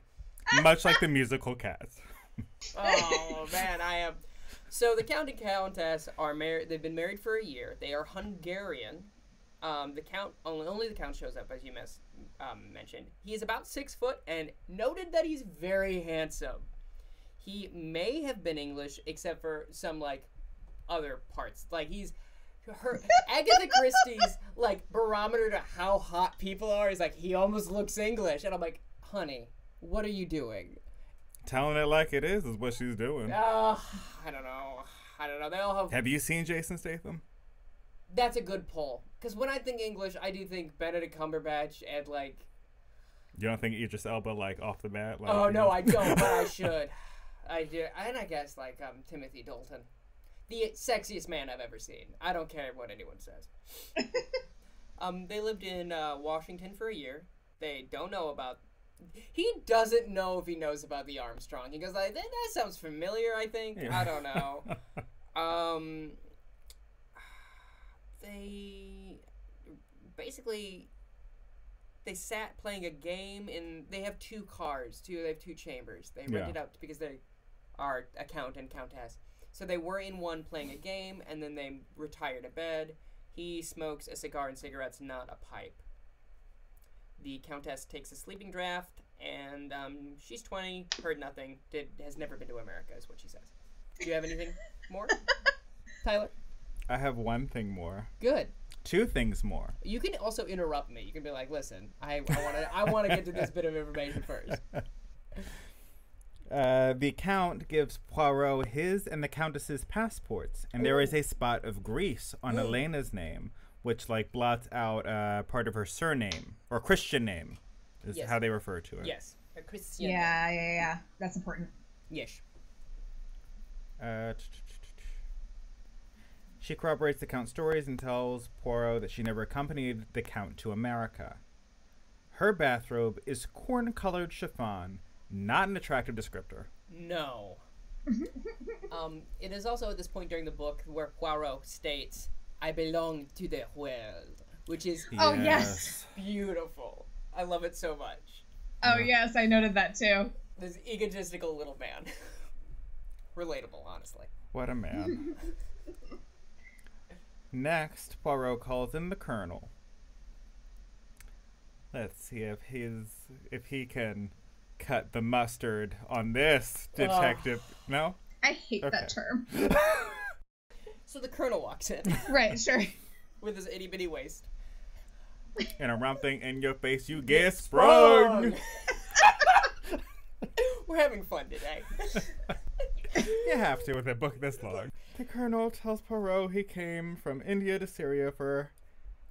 Speaker 3: Much like the musical Cats.
Speaker 1: Oh, man, I am... So the Count and Countess are married. They've been married for a year. They are Hungarian. The Count... Only the Count shows up, as you mentioned. He is about 6 foot and noted that he's very handsome. He may have been English, except for some, like, other parts. Like, he's... Agatha Christie's, like, barometer to how hot people are is, like, he almost looks English. And I'm like, honey... What are you doing?
Speaker 3: Telling it like it is what she's doing.
Speaker 1: I don't know. They all have...
Speaker 3: Have you seen Jason Statham?
Speaker 1: That's a good pull. Because when I think English, I do think Benedict Cumberbatch and, like...
Speaker 3: You don't think Idris Elba, like, off the bat? Like,
Speaker 1: oh, no, I don't, but I should. I do. And I guess, like, Timothy Dalton. The sexiest man I've ever seen. I don't care what anyone says. They lived in Washington for a year. They don't know about... He doesn't know if he knows about the Armstrong. He goes like, that sounds familiar, I think. Yeah. I don't know. They basically they sat playing a game in. They have 2 cars. They have 2 chambers. They rent it out because they are a count and countess. So they were in one playing a game, and then they retire to bed. He smokes a cigar and cigarettes, not a pipe. The Countess takes a sleeping draft, and she's 20, heard nothing, has never been to America, is what she says. Do you have anything more, Tyler?
Speaker 3: I have one thing more.
Speaker 1: Good.
Speaker 3: Two things more.
Speaker 1: You can also interrupt me. You can be like, listen, I want to get to this bit of information first.
Speaker 3: The Count gives Poirot his and the Countess's passports, and there is a spot of Greece on Elena's name, which blots out part of her surname, or Christian name, is how they refer to it.
Speaker 1: Yes, a Christian.
Speaker 2: Yeah. That's important.
Speaker 1: Yes.
Speaker 3: She corroborates the Count's stories and tells Poirot that she never accompanied the Count to America. Her bathrobe is corn-colored chiffon, not an attractive descriptor.
Speaker 1: No. It is also at this point during the book where Poirot states, "I belong to the world," which is
Speaker 2: oh yes,
Speaker 1: beautiful. I love it so much.
Speaker 2: Oh yes, I noted that too.
Speaker 1: This egotistical little man. Relatable, honestly.
Speaker 3: What a man. Next, Poirot calls in the Colonel. Let's see if he can cut the mustard on this detective. No?
Speaker 2: I hate that term.
Speaker 1: So the Colonel walks in.
Speaker 2: Right, sure.
Speaker 1: With his itty-bitty waist.
Speaker 3: And around thing in your face, you get sprung!
Speaker 1: We're having fun today.
Speaker 3: You have to with a book this long. The Colonel tells Poirot he came from India to Syria for,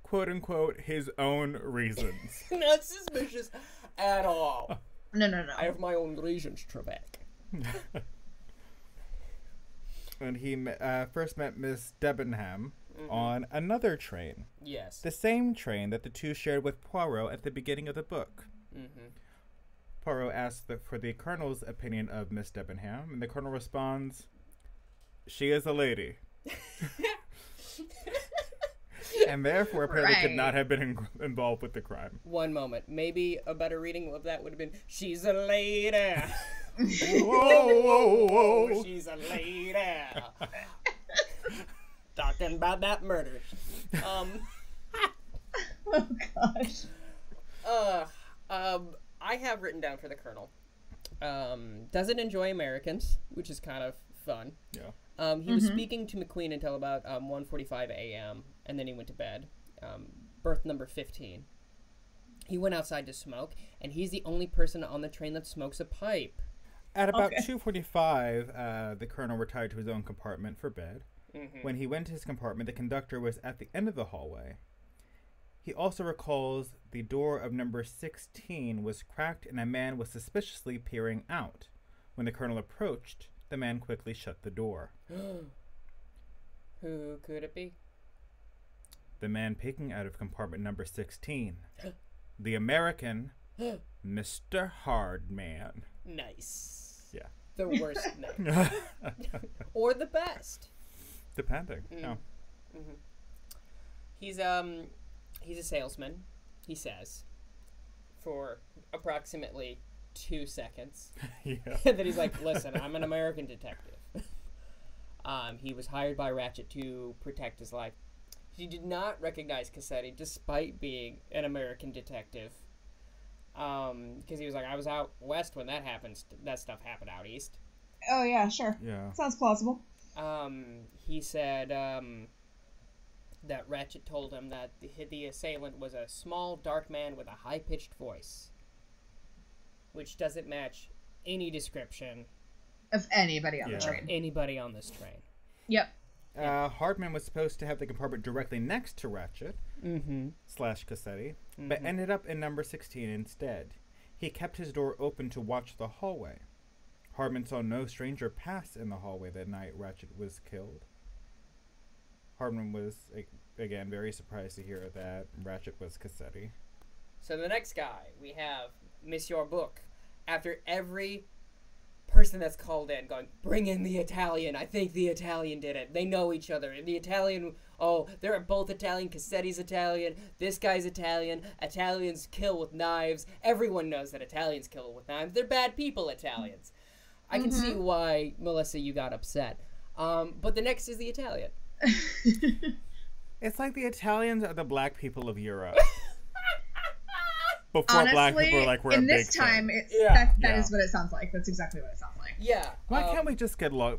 Speaker 3: quote-unquote, his own reasons.
Speaker 1: Not suspicious at all.
Speaker 2: No.
Speaker 1: I have my own reasons, Trebek.
Speaker 3: And he first met Miss Debenham on another train.
Speaker 1: Yes.
Speaker 3: The same train that the two shared with Poirot at the beginning of the book. Poirot asks for the Colonel's opinion of Miss Debenham, and the Colonel responds, "She is a lady." And therefore apparently could not have been involved with the crime.
Speaker 1: One moment. Maybe a better reading of that would have been, "She's a lady."
Speaker 3: Whoa.
Speaker 1: She's a lady. Talking about that murder.
Speaker 2: Oh gosh.
Speaker 1: I have written down for the Colonel. Doesn't enjoy Americans, which is kind of fun.
Speaker 3: Yeah.
Speaker 1: He was speaking to McQueen until about 1:45 a.m. and then he went to bed. Birth number 15. He went outside to smoke, and he's the only person on the train that smokes a pipe.
Speaker 3: At about 2:45, the Colonel retired to his own compartment for bed. When he went to his compartment, the conductor was at the end of the hallway. He also recalls the door of number 16 was cracked and a man was suspiciously peering out. When the Colonel approached, the man quickly shut the door.
Speaker 1: Who could it be?
Speaker 3: The man peeking out of compartment number 16. The American, Mr. Hardman.
Speaker 1: Nice.
Speaker 3: Yeah.
Speaker 1: The worst name. Or the best.
Speaker 3: Depending. No.
Speaker 1: He's a salesman, he says, for approximately 2 seconds.
Speaker 3: Yeah.
Speaker 1: Then he's like, "Listen, I'm an American detective." He was hired by Ratchet to protect his life. He did not recognize Cassetti despite being an American detective. Because he was like, "I was out west when that happened. That stuff happened out east."
Speaker 2: Oh yeah, sure.
Speaker 3: Yeah.
Speaker 2: Sounds plausible.
Speaker 1: He said that Ratchet told him that the assailant was a small, dark man with a high-pitched voice, which doesn't match any description
Speaker 2: Of anybody on the
Speaker 1: of
Speaker 2: train.
Speaker 1: anybody on this train.
Speaker 2: Yep.
Speaker 3: Hardman was supposed to have the compartment directly next to Ratchet / Cassetti, but ended up in number 16 instead. He kept his door open to watch the hallway. Hardman saw no stranger pass in the hallway that night Ratchet was killed. Hardman was, again, very surprised to hear that Ratchet was Cassetti.
Speaker 1: So the next guy, we have Monsieur Book. After every person that's called in going, "Bring in the Italian. I think the Italian did it. They know each other. And the Italian, they're both Italian. Cassetti's Italian. This guy's Italian. Italians kill with knives. Everyone knows that Italians kill with knives. They're bad people, Italians." I can see why, Melissa, you got upset. But the next is the Italian.
Speaker 3: It's like the Italians are the black people of Europe. Before
Speaker 2: Honestly,
Speaker 3: black people were like, we're
Speaker 2: in
Speaker 3: a big
Speaker 2: this time,
Speaker 3: thing.
Speaker 2: that is what it sounds like. That's exactly what it sounds like.
Speaker 1: Yeah.
Speaker 3: Why can't we just get along?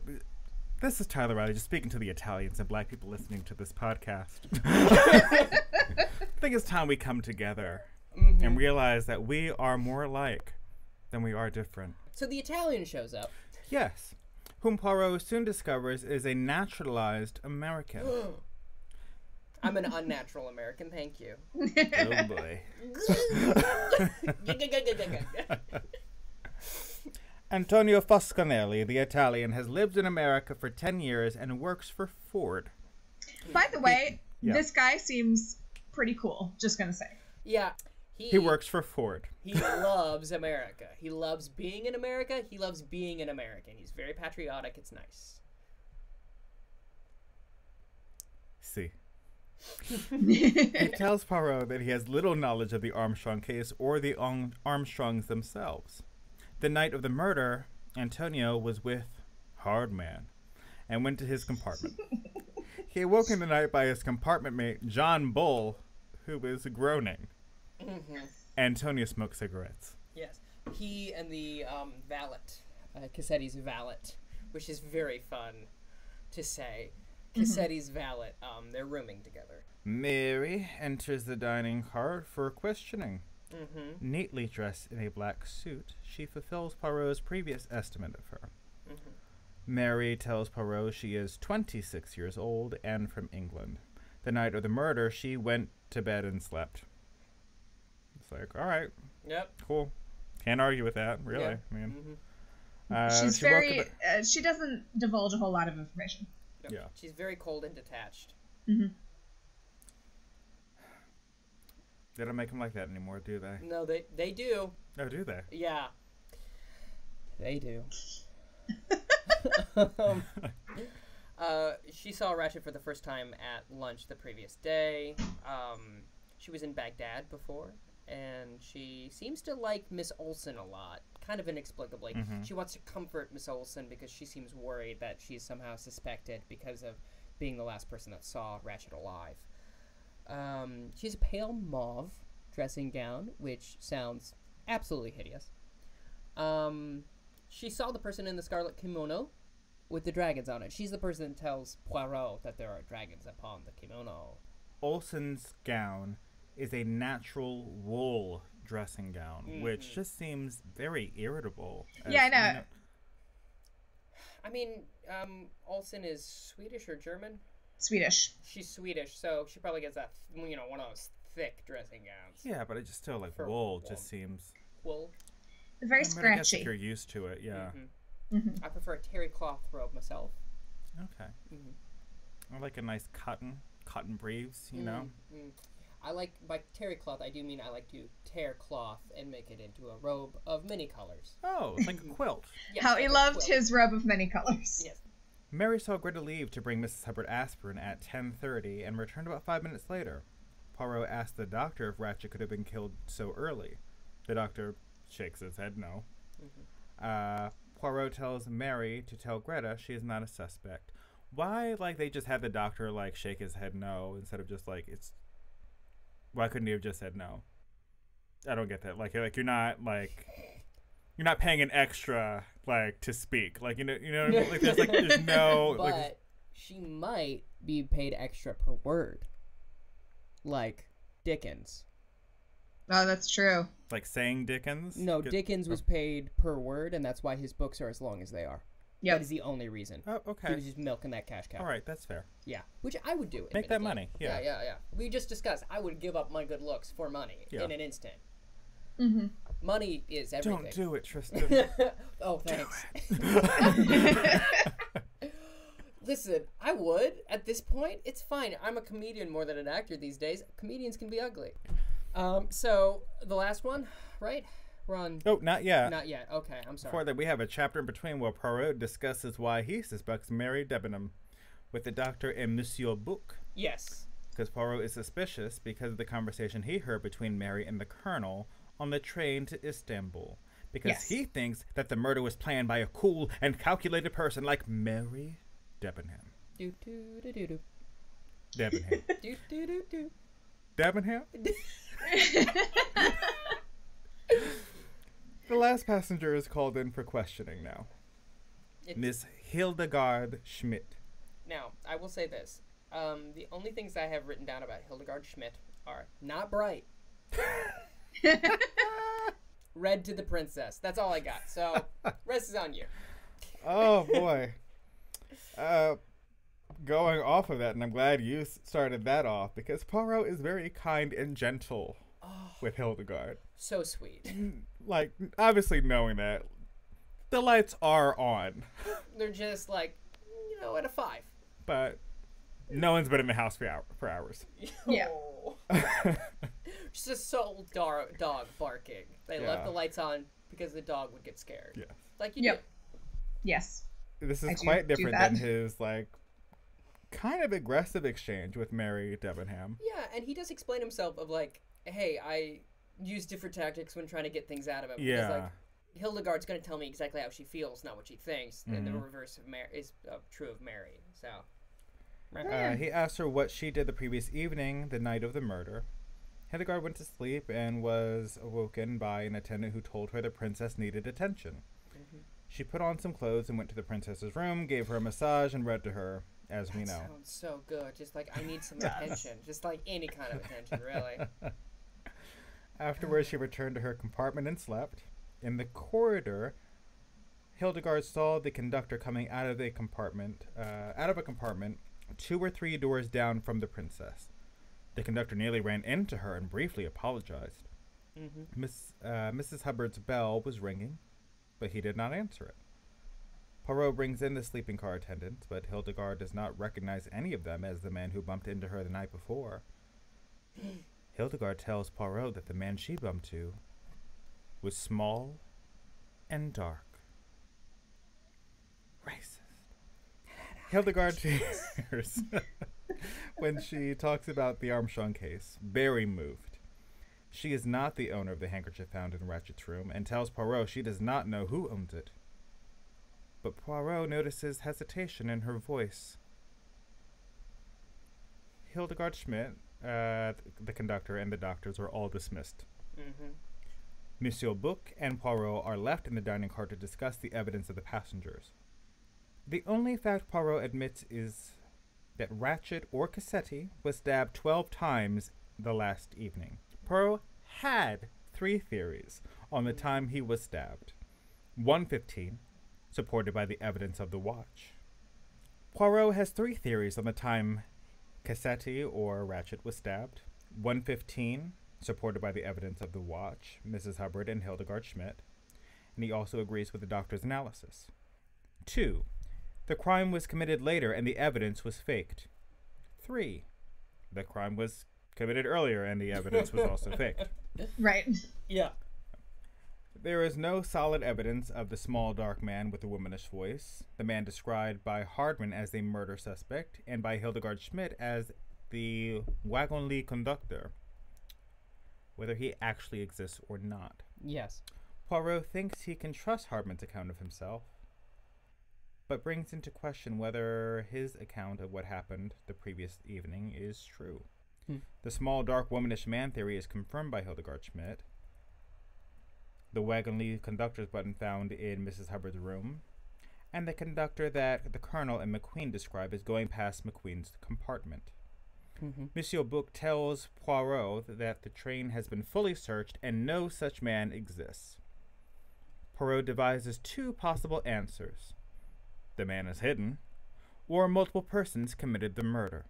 Speaker 3: This is Tyler Riley, just speaking to the Italians and black people listening to this podcast. I think it's time we come together and realize that we are more alike than we are different.
Speaker 1: So the Italian shows up.
Speaker 3: Yes. Whom Poirot soon discovers is a naturalized American.
Speaker 1: I'm an unnatural American, thank you.
Speaker 3: Oh boy. Antonio Foscanelli, the Italian, has lived in America for 10 years and works for Ford.
Speaker 2: By the way, this guy seems pretty cool, just gonna say.
Speaker 1: Yeah.
Speaker 3: He works for Ford.
Speaker 1: He loves America. He loves being in America. He loves being an American. He's very patriotic. It's nice.
Speaker 3: See. He tells Poirot that he has little knowledge of the Armstrong case or the Armstrongs themselves. The night of the murder, Antonio was with Hardman and went to his compartment. He awoke in the night by his compartment mate, John Bull, who was groaning. Antonio smoked cigarettes.
Speaker 1: Yes. He and the valet, Cassetti's valet, which is very fun to say. Cassetti's valet, they're rooming together.
Speaker 3: Mary enters the dining car for questioning. Neatly dressed in a black suit, she fulfills Poirot's previous estimate of her. Mary tells Poirot she is 26 years old and from England. The night of the murder, she went to bed and slept. It's like, all right.
Speaker 1: Yep.
Speaker 3: Cool. Can't argue with that, really.
Speaker 1: Yeah.
Speaker 3: I mean,
Speaker 2: she's very... she doesn't divulge a whole lot of information.
Speaker 1: Yep. Yeah. She's very cold and detached.
Speaker 3: They don't make them like that anymore, do they?
Speaker 1: No, they do.
Speaker 3: Oh, do they?
Speaker 1: Yeah. They do. She saw Ratchet for the first time at lunch the previous day. She was in Baghdad before, and she seems to like Miss Olsen a lot, kind of inexplicably. She wants to comfort Miss Olsen because she seems worried that she's somehow suspected because of being the last person that saw Ratchet alive. She's a pale mauve dressing gown, which sounds absolutely hideous. She saw the person in the scarlet kimono with the dragons on it. She's the person that tells Poirot that there are dragons upon the kimono.
Speaker 3: Olsen's gown is a natural wool dressing gown, which just seems very irritable.
Speaker 2: Yeah, I know.
Speaker 1: You know. I mean, Olsen is Swedish or German?
Speaker 2: Swedish.
Speaker 1: She's Swedish, so she probably gets that, one of those thick dressing gowns.
Speaker 3: Yeah, but it just still, like, wool just seems...
Speaker 1: Wool?
Speaker 2: Very scratchy.
Speaker 3: I guess if you're used to it, yeah.
Speaker 1: I prefer a terry cloth robe myself.
Speaker 3: Okay. I like a nice cotton briefs, you know?
Speaker 1: I like, by terry cloth, I do mean I like to tear cloth and make it into a robe of many colors.
Speaker 3: Oh, it's like a quilt.
Speaker 1: Yes,
Speaker 2: How
Speaker 1: like
Speaker 2: he loved his robe of many colors.
Speaker 1: Yes.
Speaker 3: Mary saw Greta leave to bring Mrs. Hubbard aspirin at 10:30 and returned about 5 minutes later. Poirot asked the doctor if Ratchet could have been killed so early. The doctor shakes his head no. Poirot tells Mary to tell Greta she is not a suspect. Why, like, they just had the doctor, like, shake his head no instead of just, like, it's... Why couldn't he have just said no? I don't get that. Like you're not, like... You're not paying an extra, like, to speak. Like, you know what I mean? Like, there's no...
Speaker 1: But
Speaker 3: like,
Speaker 1: she might be paid extra per word. Like Dickens.
Speaker 2: Oh, that's true.
Speaker 3: like saying Dickens?
Speaker 1: No, Dickens was paid per word, and that's why his books are as long as they are.
Speaker 2: Yeah,
Speaker 1: that is the only reason.
Speaker 3: Oh, okay.
Speaker 1: He was just milking that cash cow.
Speaker 3: All right, that's fair.
Speaker 1: Yeah, which I would do.
Speaker 3: Make that money. Yeah.
Speaker 1: Yeah. We just discussed. I would give up my good looks for money in an instant.
Speaker 2: Mm-hmm.
Speaker 1: Money is everything.
Speaker 3: Don't do it, Tristan.
Speaker 1: Oh, thanks. Listen, I would. At this point, it's fine. I'm a comedian more than an actor these days. Comedians can be ugly. So, the last one, right? We're on...
Speaker 3: Oh, not yet.
Speaker 1: Not yet. Okay, I'm sorry.
Speaker 3: Before that, we have a chapter in between where Poirot discusses why he suspects Mary Debenham with the doctor and Monsieur Bouc.
Speaker 1: Yes.
Speaker 3: Because Poirot is suspicious because of the conversation he heard between Mary and the Colonel on the train to Istanbul. Because he thinks that the murder was planned by a cool and calculated person like Mary Debenham.
Speaker 1: Do-do-do-do-do.
Speaker 3: Debenham.
Speaker 1: Do.
Speaker 3: Debenham? The last passenger is called in for questioning now. Miss Hildegard Schmidt.
Speaker 1: Now, I will say this. The only things I have written down about Hildegard Schmidt are not bright. Read to the princess. That's all I got. So, rest is on you.
Speaker 3: Oh, boy. Going off of that, and I'm glad you started that off, because Poirot is very kind and gentle with Hildegard.
Speaker 1: So sweet.
Speaker 3: Like, obviously knowing that the lights are on.
Speaker 1: They're just like, at a 5.
Speaker 3: But no one's been in the house for hours.
Speaker 2: Yeah.
Speaker 1: Just a soul dog barking. They left the lights on because the dog would get scared.
Speaker 3: Yeah.
Speaker 1: Like you do.
Speaker 2: Yes.
Speaker 3: This is quite different than his, like, kind of aggressive exchange with Mary Debenham.
Speaker 1: Yeah, and he does explain himself of like, hey, I use different tactics when trying to get things out of him.
Speaker 3: Yeah.
Speaker 1: Because, like, Hildegard's going to tell me exactly how she feels, not what she thinks. And the reverse of is true of Mary. So.
Speaker 3: He asked her what she did the previous evening, the night of the murder. Hildegard went to sleep and was awoken by an attendant who told her the princess needed attention. She put on some clothes and went to the princess's room, gave her a massage, and read to her, as we know.
Speaker 1: That sounds so good. Just like, I need some attention. Just like any kind of attention, really.
Speaker 3: Afterwards, she returned to her compartment and slept. In the corridor, Hildegard saw the conductor coming out of a compartment 2 or 3 doors down from the princess. The conductor nearly ran into her and briefly apologized. Mrs. Hubbard's bell was ringing, but he did not answer it. Poirot brings in the sleeping car attendants, but Hildegard does not recognize any of them as the man who bumped into her the night before. Hildegard tells Poirot that the man she bumped to was small and dark. Racist. Hildegard tears when she talks about the Armstrong case, very moved. She is not the owner of the handkerchief found in Ratchet's room and tells Poirot she does not know who owns it. But Poirot notices hesitation in her voice. Hildegard Schmidt, the conductor, and the doctors are all dismissed. Monsieur Bouc and Poirot are left in the dining car to discuss the evidence of the passengers. The only fact Poirot admits is that Ratchet or Cassetti was stabbed 12 times the last evening. Poirot had 3 theories on the time he was stabbed. 1:15, supported by the evidence of the watch. Poirot has 3 theories on the time Cassetti or Ratchet was stabbed. 1:15, supported by the evidence of the watch, Mrs. Hubbard and Hildegard Schmidt. And he also agrees with the doctor's analysis. 2, the crime was committed later and the evidence was faked. 3, the crime was committed earlier and the evidence was also faked.
Speaker 2: Right.
Speaker 1: Yeah.
Speaker 3: There is no solid evidence of the small dark man with the womanish voice, the man described by Hardman as the murder suspect and by Hildegard Schmidt as the wagon-lit conductor, whether he actually exists or not.
Speaker 1: Yes.
Speaker 3: Poirot thinks he can trust Hardman's account of himself, but brings into question whether his account of what happened the previous evening is true. The small dark womanish man theory is confirmed by Hildegard Schmidt. The wagon-lit conductor's button found in Mrs. Hubbard's room, and the conductor that the Colonel and McQueen describe as going past McQueen's compartment. Monsieur Bouc tells Poirot that the train has been fully searched and no such man exists. Poirot devises 2 possible answers. The man is hidden, or multiple persons committed the murder.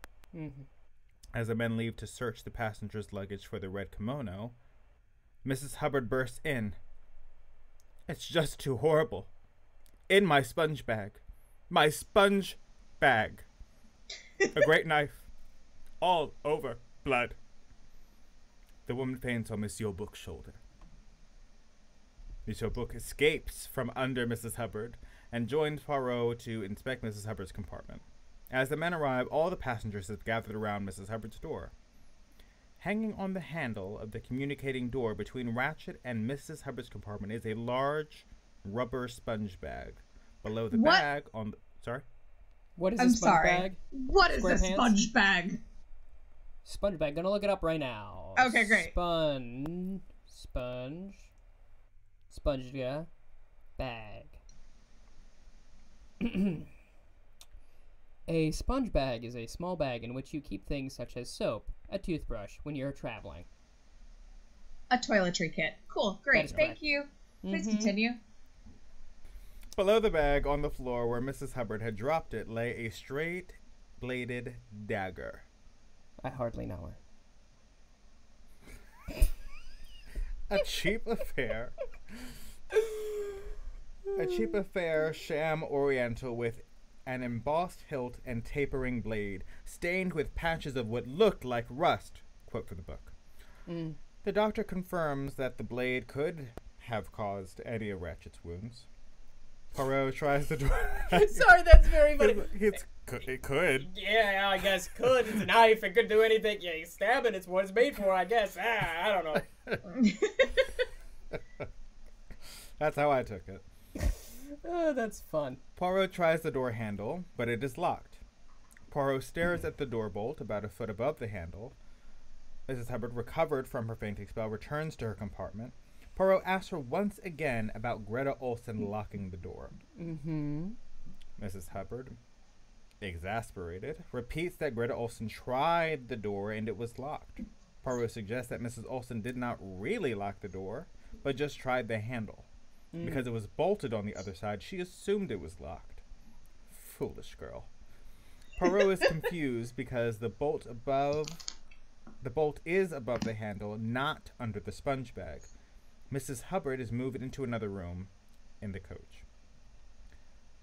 Speaker 3: As the men leave to search the passenger's luggage for the red kimono, Mrs. Hubbard bursts in. It's just too horrible. In my sponge bag. My sponge bag. A great knife. All over blood. The woman faints on Monsieur Bouc's shoulder. Monsieur Bouc escapes from under Mrs. Hubbard and joins Poirot to inspect Mrs. Hubbard's compartment. As the men arrive, all the passengers have gathered around Mrs. Hubbard's door. Hanging on the handle of the communicating door between Ratchet and Mrs. Hubbard's compartment is a large rubber sponge bag. Below the bag on the... Sorry?
Speaker 1: What is a sponge bag?
Speaker 2: What is a sponge bag?
Speaker 1: Sponge bag. Gonna look it up right now.
Speaker 2: Okay, great.
Speaker 1: Sponge bag. A sponge bag is a small bag in which you keep things such as soap, a toothbrush, when you're traveling.
Speaker 2: A toiletry kit. Cool. Great. Thank you. Please continue.
Speaker 3: Below the bag on the floor where Mrs. Hubbard had dropped it lay a straight-bladed dagger.
Speaker 1: I hardly know her.
Speaker 3: A cheap affair. A cheap affair, sham oriental with an embossed hilt and tapering blade, stained with patches of what looked like rust. Quote from the book. The doctor confirms that the blade could have caused any of Ratchet's wounds. Poirot tries to...
Speaker 1: Sorry, that's very funny.
Speaker 3: It could.
Speaker 1: Yeah, I guess it could. It's a knife. It could do anything. Yeah, you stab it. It's what it's made for, I guess. I don't know.
Speaker 3: That's how I took it.
Speaker 1: Oh, that's fun.
Speaker 3: Poirot tries the door handle, but it is locked. Poirot stares at the door bolt about a foot above the handle. Mrs. Hubbard, recovered from her fainting spell, returns to her compartment. Poirot asks her once again about Greta Olson locking the door. Mrs. Hubbard, exasperated, repeats that Greta Olson tried the door and it was locked. Poirot suggests that Mrs. Olson did not really lock the door, but just tried the handle. Because it was bolted on the other side, she assumed it was locked. Foolish girl. Poirot is confused because the bolt is above the handle, not under the sponge bag. Mrs. Hubbard is moved into another room in the coach.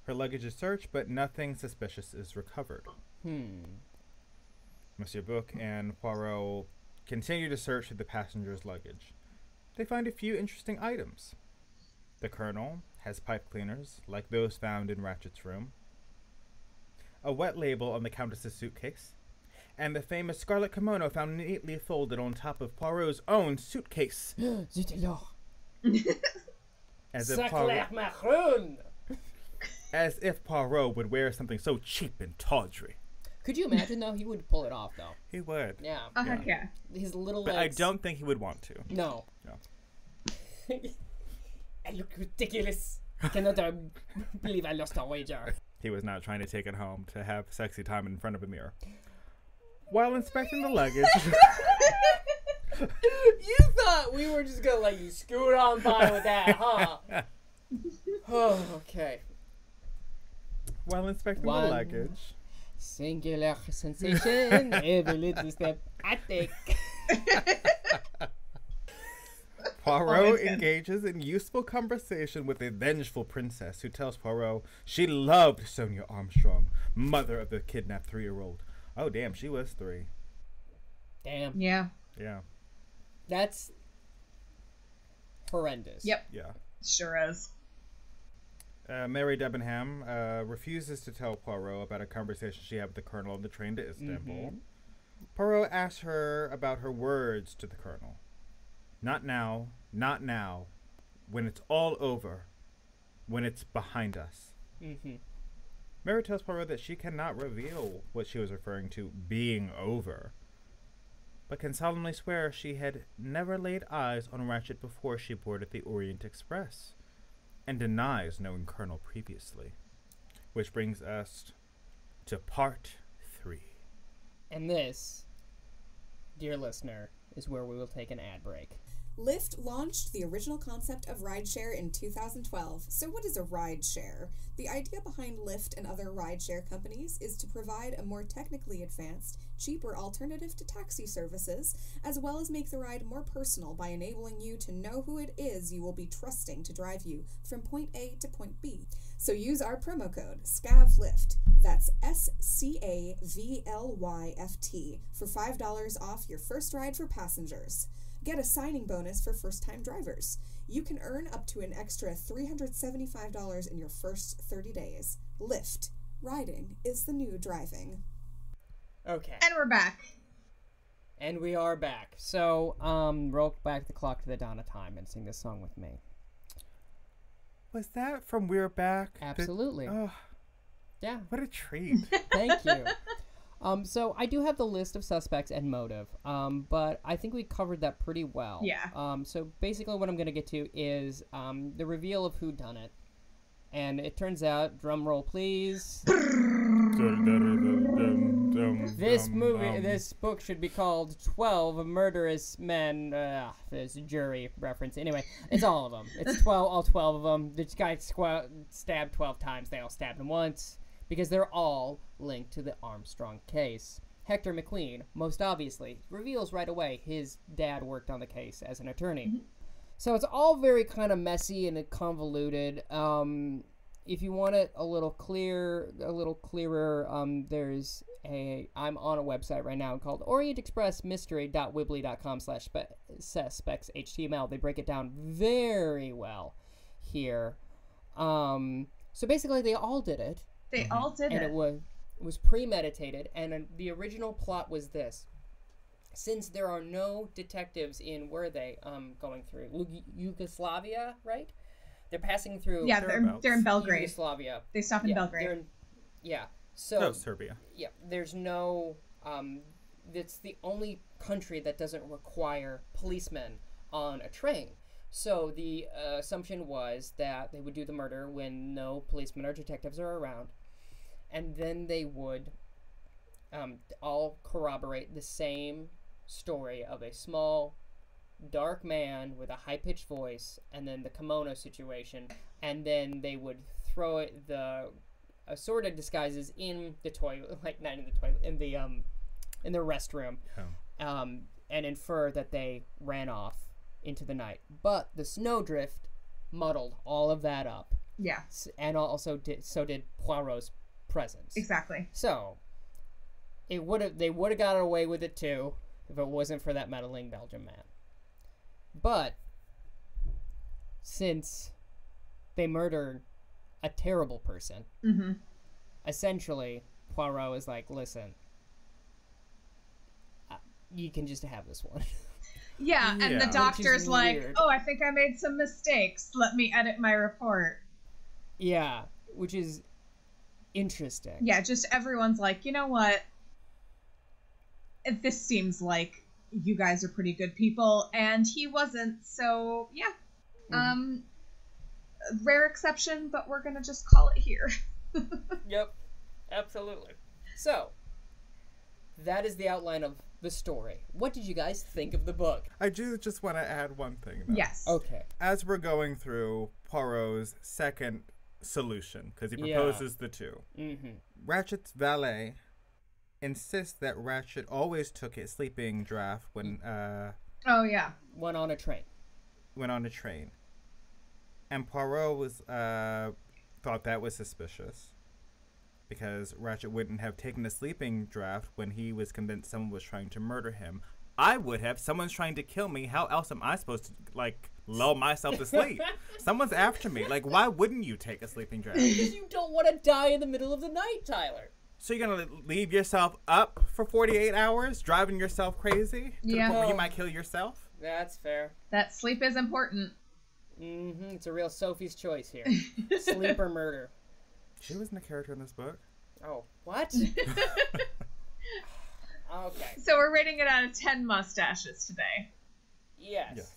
Speaker 3: Her luggage is searched, but nothing suspicious is recovered. Monsieur Book and Poirot continue to search through the passenger's luggage. They find a few interesting items. The Colonel has pipe cleaners, like those found in Ratchet's room, a wet label on the Countess's suitcase, and the famous scarlet kimono found neatly folded on top of Poirot's own suitcase. As if Poirot would wear something so cheap and tawdry.
Speaker 1: Could you imagine, though? He would pull it off, though.
Speaker 3: He would.
Speaker 1: Yeah.
Speaker 2: Oh, heck yeah.
Speaker 1: His little
Speaker 3: But
Speaker 1: legs.
Speaker 3: I don't think he would want to.
Speaker 1: No. I look ridiculous. I cannot believe I lost a wager.
Speaker 3: He was not trying to take it home to have sexy time in front of a mirror. While inspecting the luggage...
Speaker 1: You thought we were just gonna let you scoot on by with that, huh? Oh, okay.
Speaker 3: While inspecting the luggage...
Speaker 1: Singular sensation, every little step I take.
Speaker 3: Poirot engages in useful conversation with a vengeful princess who tells Poirot she loved Sonia Armstrong, mother of the kidnapped 3-year-old. Oh, damn, she was 3.
Speaker 1: Damn.
Speaker 2: Yeah.
Speaker 3: Yeah.
Speaker 1: That's horrendous.
Speaker 2: Yep.
Speaker 3: Yeah.
Speaker 2: Sure is.
Speaker 3: Mary Debenham refuses to tell Poirot about a conversation she had with the Colonel on the train to Istanbul. Poirot asks her about her words to the Colonel. Not now, not now, when it's all over, when it's behind us. Mary tells Poirot that she cannot reveal what she was referring to being over, but can solemnly swear she had never laid eyes on Ratchet before she boarded the Orient Express, and denies knowing Colonel previously. Which brings us to part 3.
Speaker 1: And this, dear listener, is where we will take an ad break.
Speaker 4: Lyft launched the original concept of rideshare in 2012. So what is a rideshare? The idea behind Lyft and other rideshare companies is to provide a more technically advanced, cheaper alternative to taxi services, as well as make the ride more personal by enabling you to know who it is you will be trusting to drive you from point A to point B. So use our promo code SCAVLYFT, that's SCAVLYFT, for $5 off your first ride for passengers. Get a signing bonus for first-time drivers. You can earn up to an extra $375 in your first 30 days. Lyft. Riding is the new driving.
Speaker 1: Okay.
Speaker 2: And we're back.
Speaker 1: And we are back. So, roll back the clock to the dawn of time and sing this song with me.
Speaker 3: Was that from We're Back?
Speaker 1: Absolutely.
Speaker 3: Oh,
Speaker 1: yeah.
Speaker 3: what a treat.
Speaker 1: Thank you. So I do have the list of suspects and motive, but I think we covered that pretty well.
Speaker 2: Yeah.
Speaker 1: So basically what I'm going to get to is the reveal of who done it. And it turns out, drum roll please, this book should be called 12 Murderous Men. There's a jury reference. Anyway, it's all of them. It's all 12 of them. This guy stabbed 12 times. They all stabbed him once. Because they're all linked to the Armstrong case. Hector McQueen, most obviously, reveals right away his dad worked on the case as an attorney. Mm-hmm. So it's all very kind of messy and convoluted. If you want it a little clearer, there's I'm on a website right now called Orient Express mystery.weebly.com/suspects.html. They break it down very well here. So basically they all did it.
Speaker 2: They all did it.
Speaker 1: And it was premeditated, and the original plot was this. Since there are no detectives in, where are they going through? Yugoslavia, right? They're passing through...
Speaker 2: Yeah, they're in Belgrade.
Speaker 1: Yugoslavia.
Speaker 2: They stop in Belgrade.
Speaker 1: So...
Speaker 3: Serbia. Yeah,
Speaker 1: there's no... it's the only country that doesn't require policemen on a train. So the assumption was that they would do the murder when no policemen or detectives are around, and then they would all corroborate the same story of a small, dark man with a high-pitched voice, and then the kimono situation, and then they would throw it, the assorted disguises in the toilet, like not in the toilet, in the restroom, and infer that they ran off into the night. But the snowdrift muddled all of that up.
Speaker 2: Yeah.
Speaker 1: And also did Poirot's presence.
Speaker 2: Exactly.
Speaker 1: So they would have got away with it too if it wasn't for that meddling Belgian man. But since they murdered a terrible person, essentially Poirot is like, listen, you can just have this one.
Speaker 2: Yeah, and the doctor's like, weird. Oh, I think I made some mistakes. Let me edit my report.
Speaker 1: Yeah, which is interesting.
Speaker 2: Yeah, just everyone's like, you know what? This seems like you guys are pretty good people, and he wasn't, so yeah. Rare exception, but we're gonna just call it here.
Speaker 1: Yep, absolutely. So, that is the outline of the story. What did you guys think of the book?
Speaker 3: I do just want to add one thing, though.
Speaker 2: Yes.
Speaker 1: Okay.
Speaker 3: As we're going through Poirot's second solution, because he proposes the two, Ratchet's valet insists that Ratchet always took a sleeping draft when
Speaker 1: went on a train. And Poirot was thought that was suspicious, because Ratchet wouldn't have taken a sleeping draft when he was convinced someone was trying to murder him. I would have. Someone's trying to kill me. How else am I supposed to, lull myself to sleep? Someone's after me. Why wouldn't you take a sleeping draft? Because you don't want to die in the middle of the night, Tyler.
Speaker 3: So you're going to leave yourself up for 48 hours, driving yourself crazy? To the point where you might kill yourself?
Speaker 1: That's fair.
Speaker 2: That sleep is important.
Speaker 1: It's a real Sophie's choice here. Sleep or murder.
Speaker 3: She wasn't a character in this book.
Speaker 1: Oh, what? Okay.
Speaker 2: So we're rating it out of 10 mustaches today.
Speaker 1: Yes.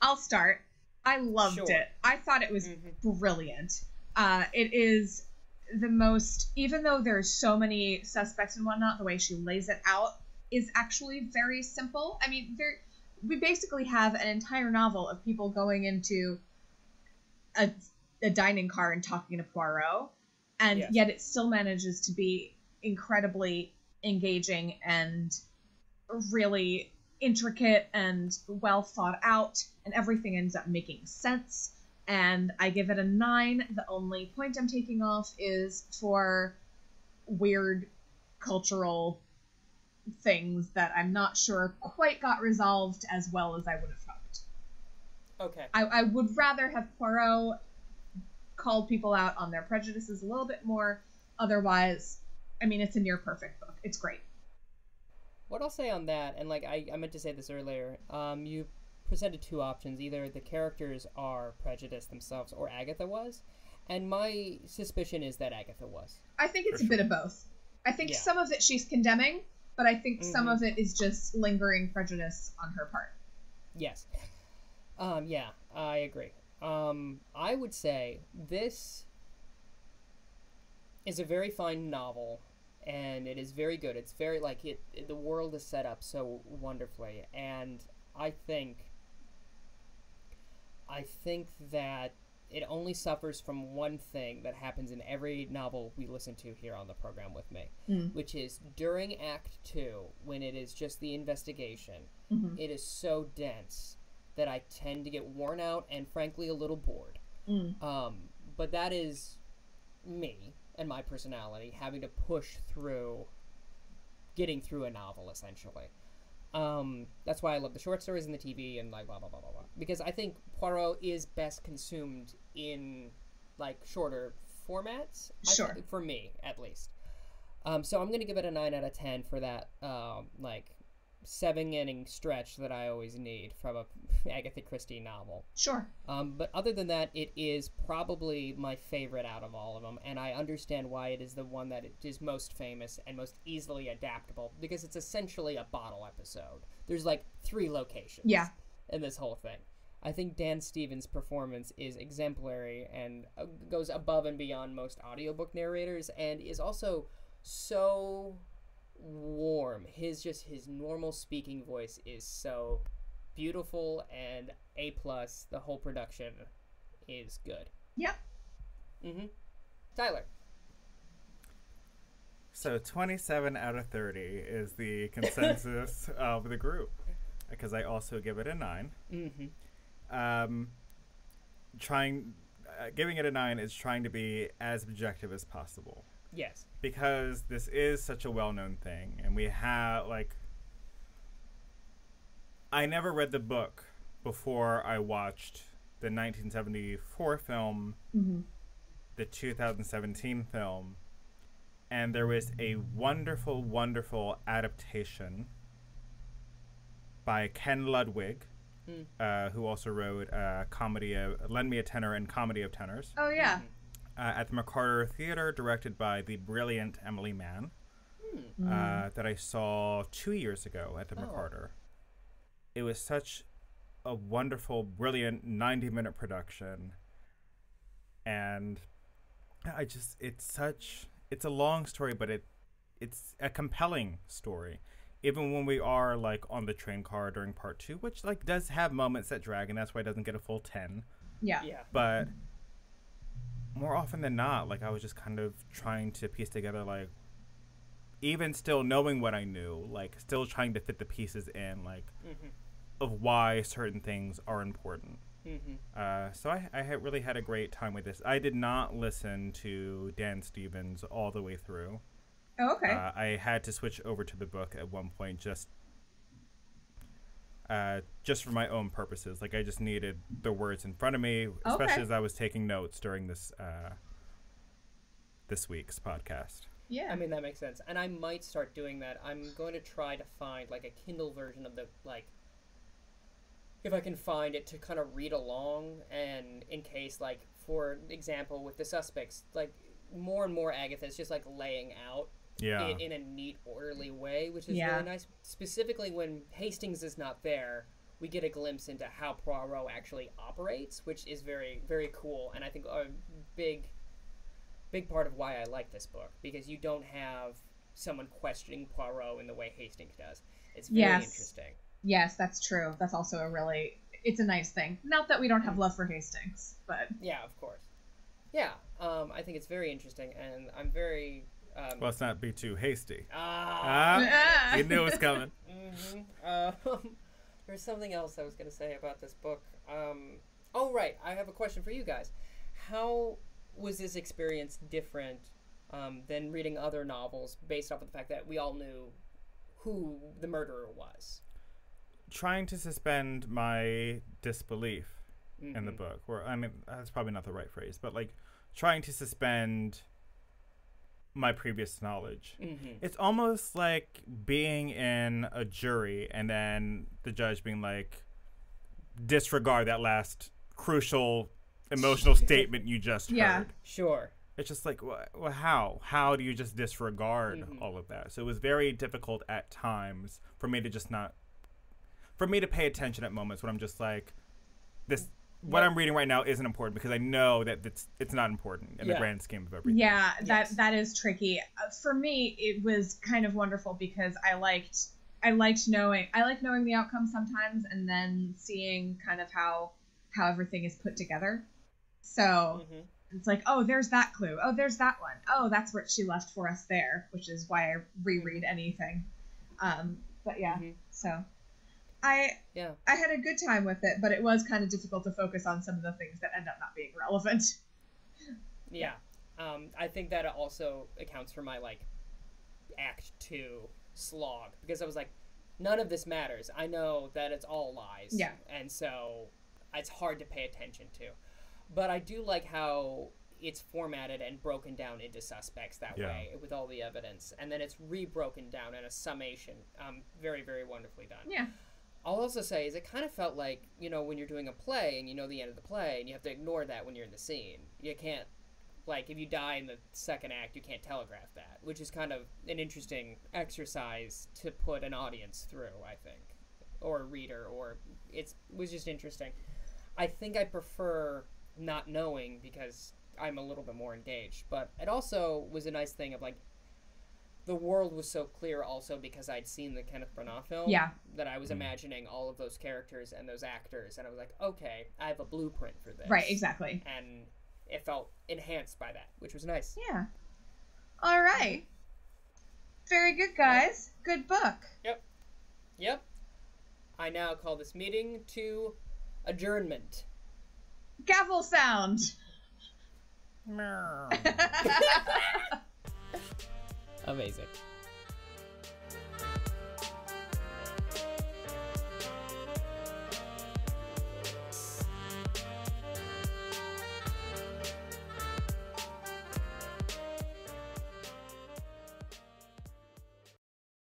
Speaker 2: I'll start. I loved it. I thought it was brilliant. It is the most, even though there's so many suspects and whatnot, the way she lays it out is actually very simple. I mean, we basically have an entire novel of people going into a dining car and talking to Poirot, and yet it still manages to be incredibly engaging and really intricate and well thought out, and everything ends up making sense. And I give it a 9. The only point I'm taking off is for weird cultural things that I'm not sure quite got resolved as well as I would have hoped.
Speaker 1: Okay.
Speaker 2: I would rather have Poirot called people out on their prejudices a little bit more. Otherwise, I mean, it's a near perfect book. It's great.
Speaker 1: What I'll say on that, and I meant to say this earlier, you presented two options. Either the characters are prejudiced themselves or Agatha was. And my suspicion is that Agatha was.
Speaker 2: I think it's a bit of both. I think some of it she's condemning, but I think some of it is just lingering prejudice on her part.
Speaker 1: Yes. Yeah, I agree. I would say this is a very fine novel, and it is very good. It's very, like, the world is set up so wonderfully, and I think that it only suffers from one thing that happens in every novel we listen to here on the program with me, which is during Act 2, when it is just the investigation, it is so dense that I tend to get worn out and, frankly, a little bored. But that is me and my personality having to push through getting through a novel, essentially. That's why I love the short stories and the TV and, like, blah, blah, blah, blah, blah. Because I think Poirot is best consumed in, like, shorter formats.
Speaker 2: Sure.
Speaker 1: For me, at least. So I'm going to give it a 9 out of 10 for that, like, 7-inning stretch that I always need from a Agatha Christie novel.
Speaker 2: Sure.
Speaker 1: But other than that, it is probably my favorite out of all of them, and I understand why it is the one that is most famous and most easily adaptable, because it's essentially a bottle episode. There's like 3 locations in this whole thing. I think Dan Stevens' performance is exemplary and goes above and beyond most audiobook narrators, and is also so warm. His normal speaking voice is so beautiful and A+. The whole production is good.
Speaker 2: Yep.
Speaker 1: Tyler.
Speaker 3: So 27 out of 30 is the consensus of the group, because I also give it a 9. Giving it a 9 is trying to be as objective as possible.
Speaker 1: Yes.
Speaker 3: Because this is such a well-known thing, and we have, like, I never read the book before I watched the 1974 film, the 2017 film, and there was a wonderful, wonderful adaptation by Ken Ludwig, who also wrote Lend Me a Tenor and Comedy of Tenors.
Speaker 2: Oh, yeah.
Speaker 3: At the McCarter Theater, directed by the brilliant Emily Mann, that I saw 2 years ago at the McCarter. It was such a wonderful, brilliant 90-minute production, and it's a long story, but it's a compelling story. Even when we are, like, on the train car during part 2, which, like, does have moments that drag, and that's why it doesn't get a full 10.
Speaker 2: Yeah.
Speaker 3: But more often than not, like, I was just kind of trying to piece together, like, even still knowing what I knew, like, still trying to fit the pieces in, like, of why certain things are important. So I really had a great time with this. I did not listen to Dan Stevens all the way through.
Speaker 2: Oh, okay.
Speaker 3: I had to switch over to the book at one point just for my own purposes. Like, I just needed the words in front of me, especially as I was taking notes during this week's podcast.
Speaker 2: Yeah.
Speaker 1: I mean, that makes sense. And I might start doing that. I'm going to try to find, like, a Kindle version of the, like, if I can find it, to kind of read along, and in case, like, for example, with The Suspects, like, more and more Agatha is just, like, laying out it in a neat, orderly way, which is really nice. Specifically when Hastings is not there, we get a glimpse into how Poirot actually operates, which is very, very cool, and I think a big part of why I like this book, because you don't have someone questioning Poirot in the way Hastings does. It's very interesting.
Speaker 2: Yes, that's true. That's also it's a nice thing. Not that we don't have love for Hastings, but...
Speaker 1: Yeah, of course. Yeah, I think it's very interesting, and I'm very...
Speaker 3: let's not be too hasty.
Speaker 2: You
Speaker 3: knew it was coming.
Speaker 1: There's something else I was going to say about this book. Oh, right. I have a question for you guys. How was this experience different than reading other novels based off of the fact that we all knew who the murderer was?
Speaker 3: Trying to suspend my disbelief in the book. Or, I mean, that's probably not the right phrase, but, like, trying to suspend my previous knowledge. It's almost like being in a jury and then the judge being like, disregard that last crucial emotional statement you just heard.
Speaker 1: Sure.
Speaker 3: it's just like, well, how do you just disregard all of that? So it was very difficult at times for me to just not, for me to pay attention at moments when I'm just like, this, what I'm reading right now isn't important, because I know that it's not important in the grand scheme of everything.
Speaker 2: Yeah, that is tricky. For me, it was kind of wonderful because I liked knowing the outcome sometimes, and then seeing kind of how everything is put together. So it's like, oh, there's that clue. Oh, there's that one. Oh, that's what she left for us there, which is why I reread anything. But yeah, so I had a good time with it, but it was kind of difficult to focus on some of the things that end up not being relevant.
Speaker 1: Yeah. I think that also accounts for my, like, Act 2 slog, because I was like, none of this matters. I know that it's all lies.
Speaker 2: Yeah.
Speaker 1: And so it's hard to pay attention to. But I do like how it's formatted and broken down into suspects that way with all the evidence. And then it's re-broken down in a summation. Very, very wonderfully done.
Speaker 2: Yeah.
Speaker 1: I'll also say is it kind of felt like, you know, when you're doing a play and you know the end of the play and you have to ignore that when you're in the scene. You can't, like, if you die in the second act, you can't telegraph that, which is kind of an interesting exercise to put an audience through, I think, or a reader, or it was just interesting. I think I prefer not knowing because I'm a little bit more engaged, but it also was a nice thing of, like, the world was so clear also because I'd seen the Kenneth Branagh film that I was imagining all of those characters and those actors, and I was like, okay, I have a blueprint for this.
Speaker 2: Right, exactly.
Speaker 1: And it felt enhanced by that, which was nice.
Speaker 2: Yeah. All right. Very good, guys. Good book.
Speaker 1: Yep. I now call this meeting to adjournment.
Speaker 2: Gavel sound.
Speaker 1: Amazing.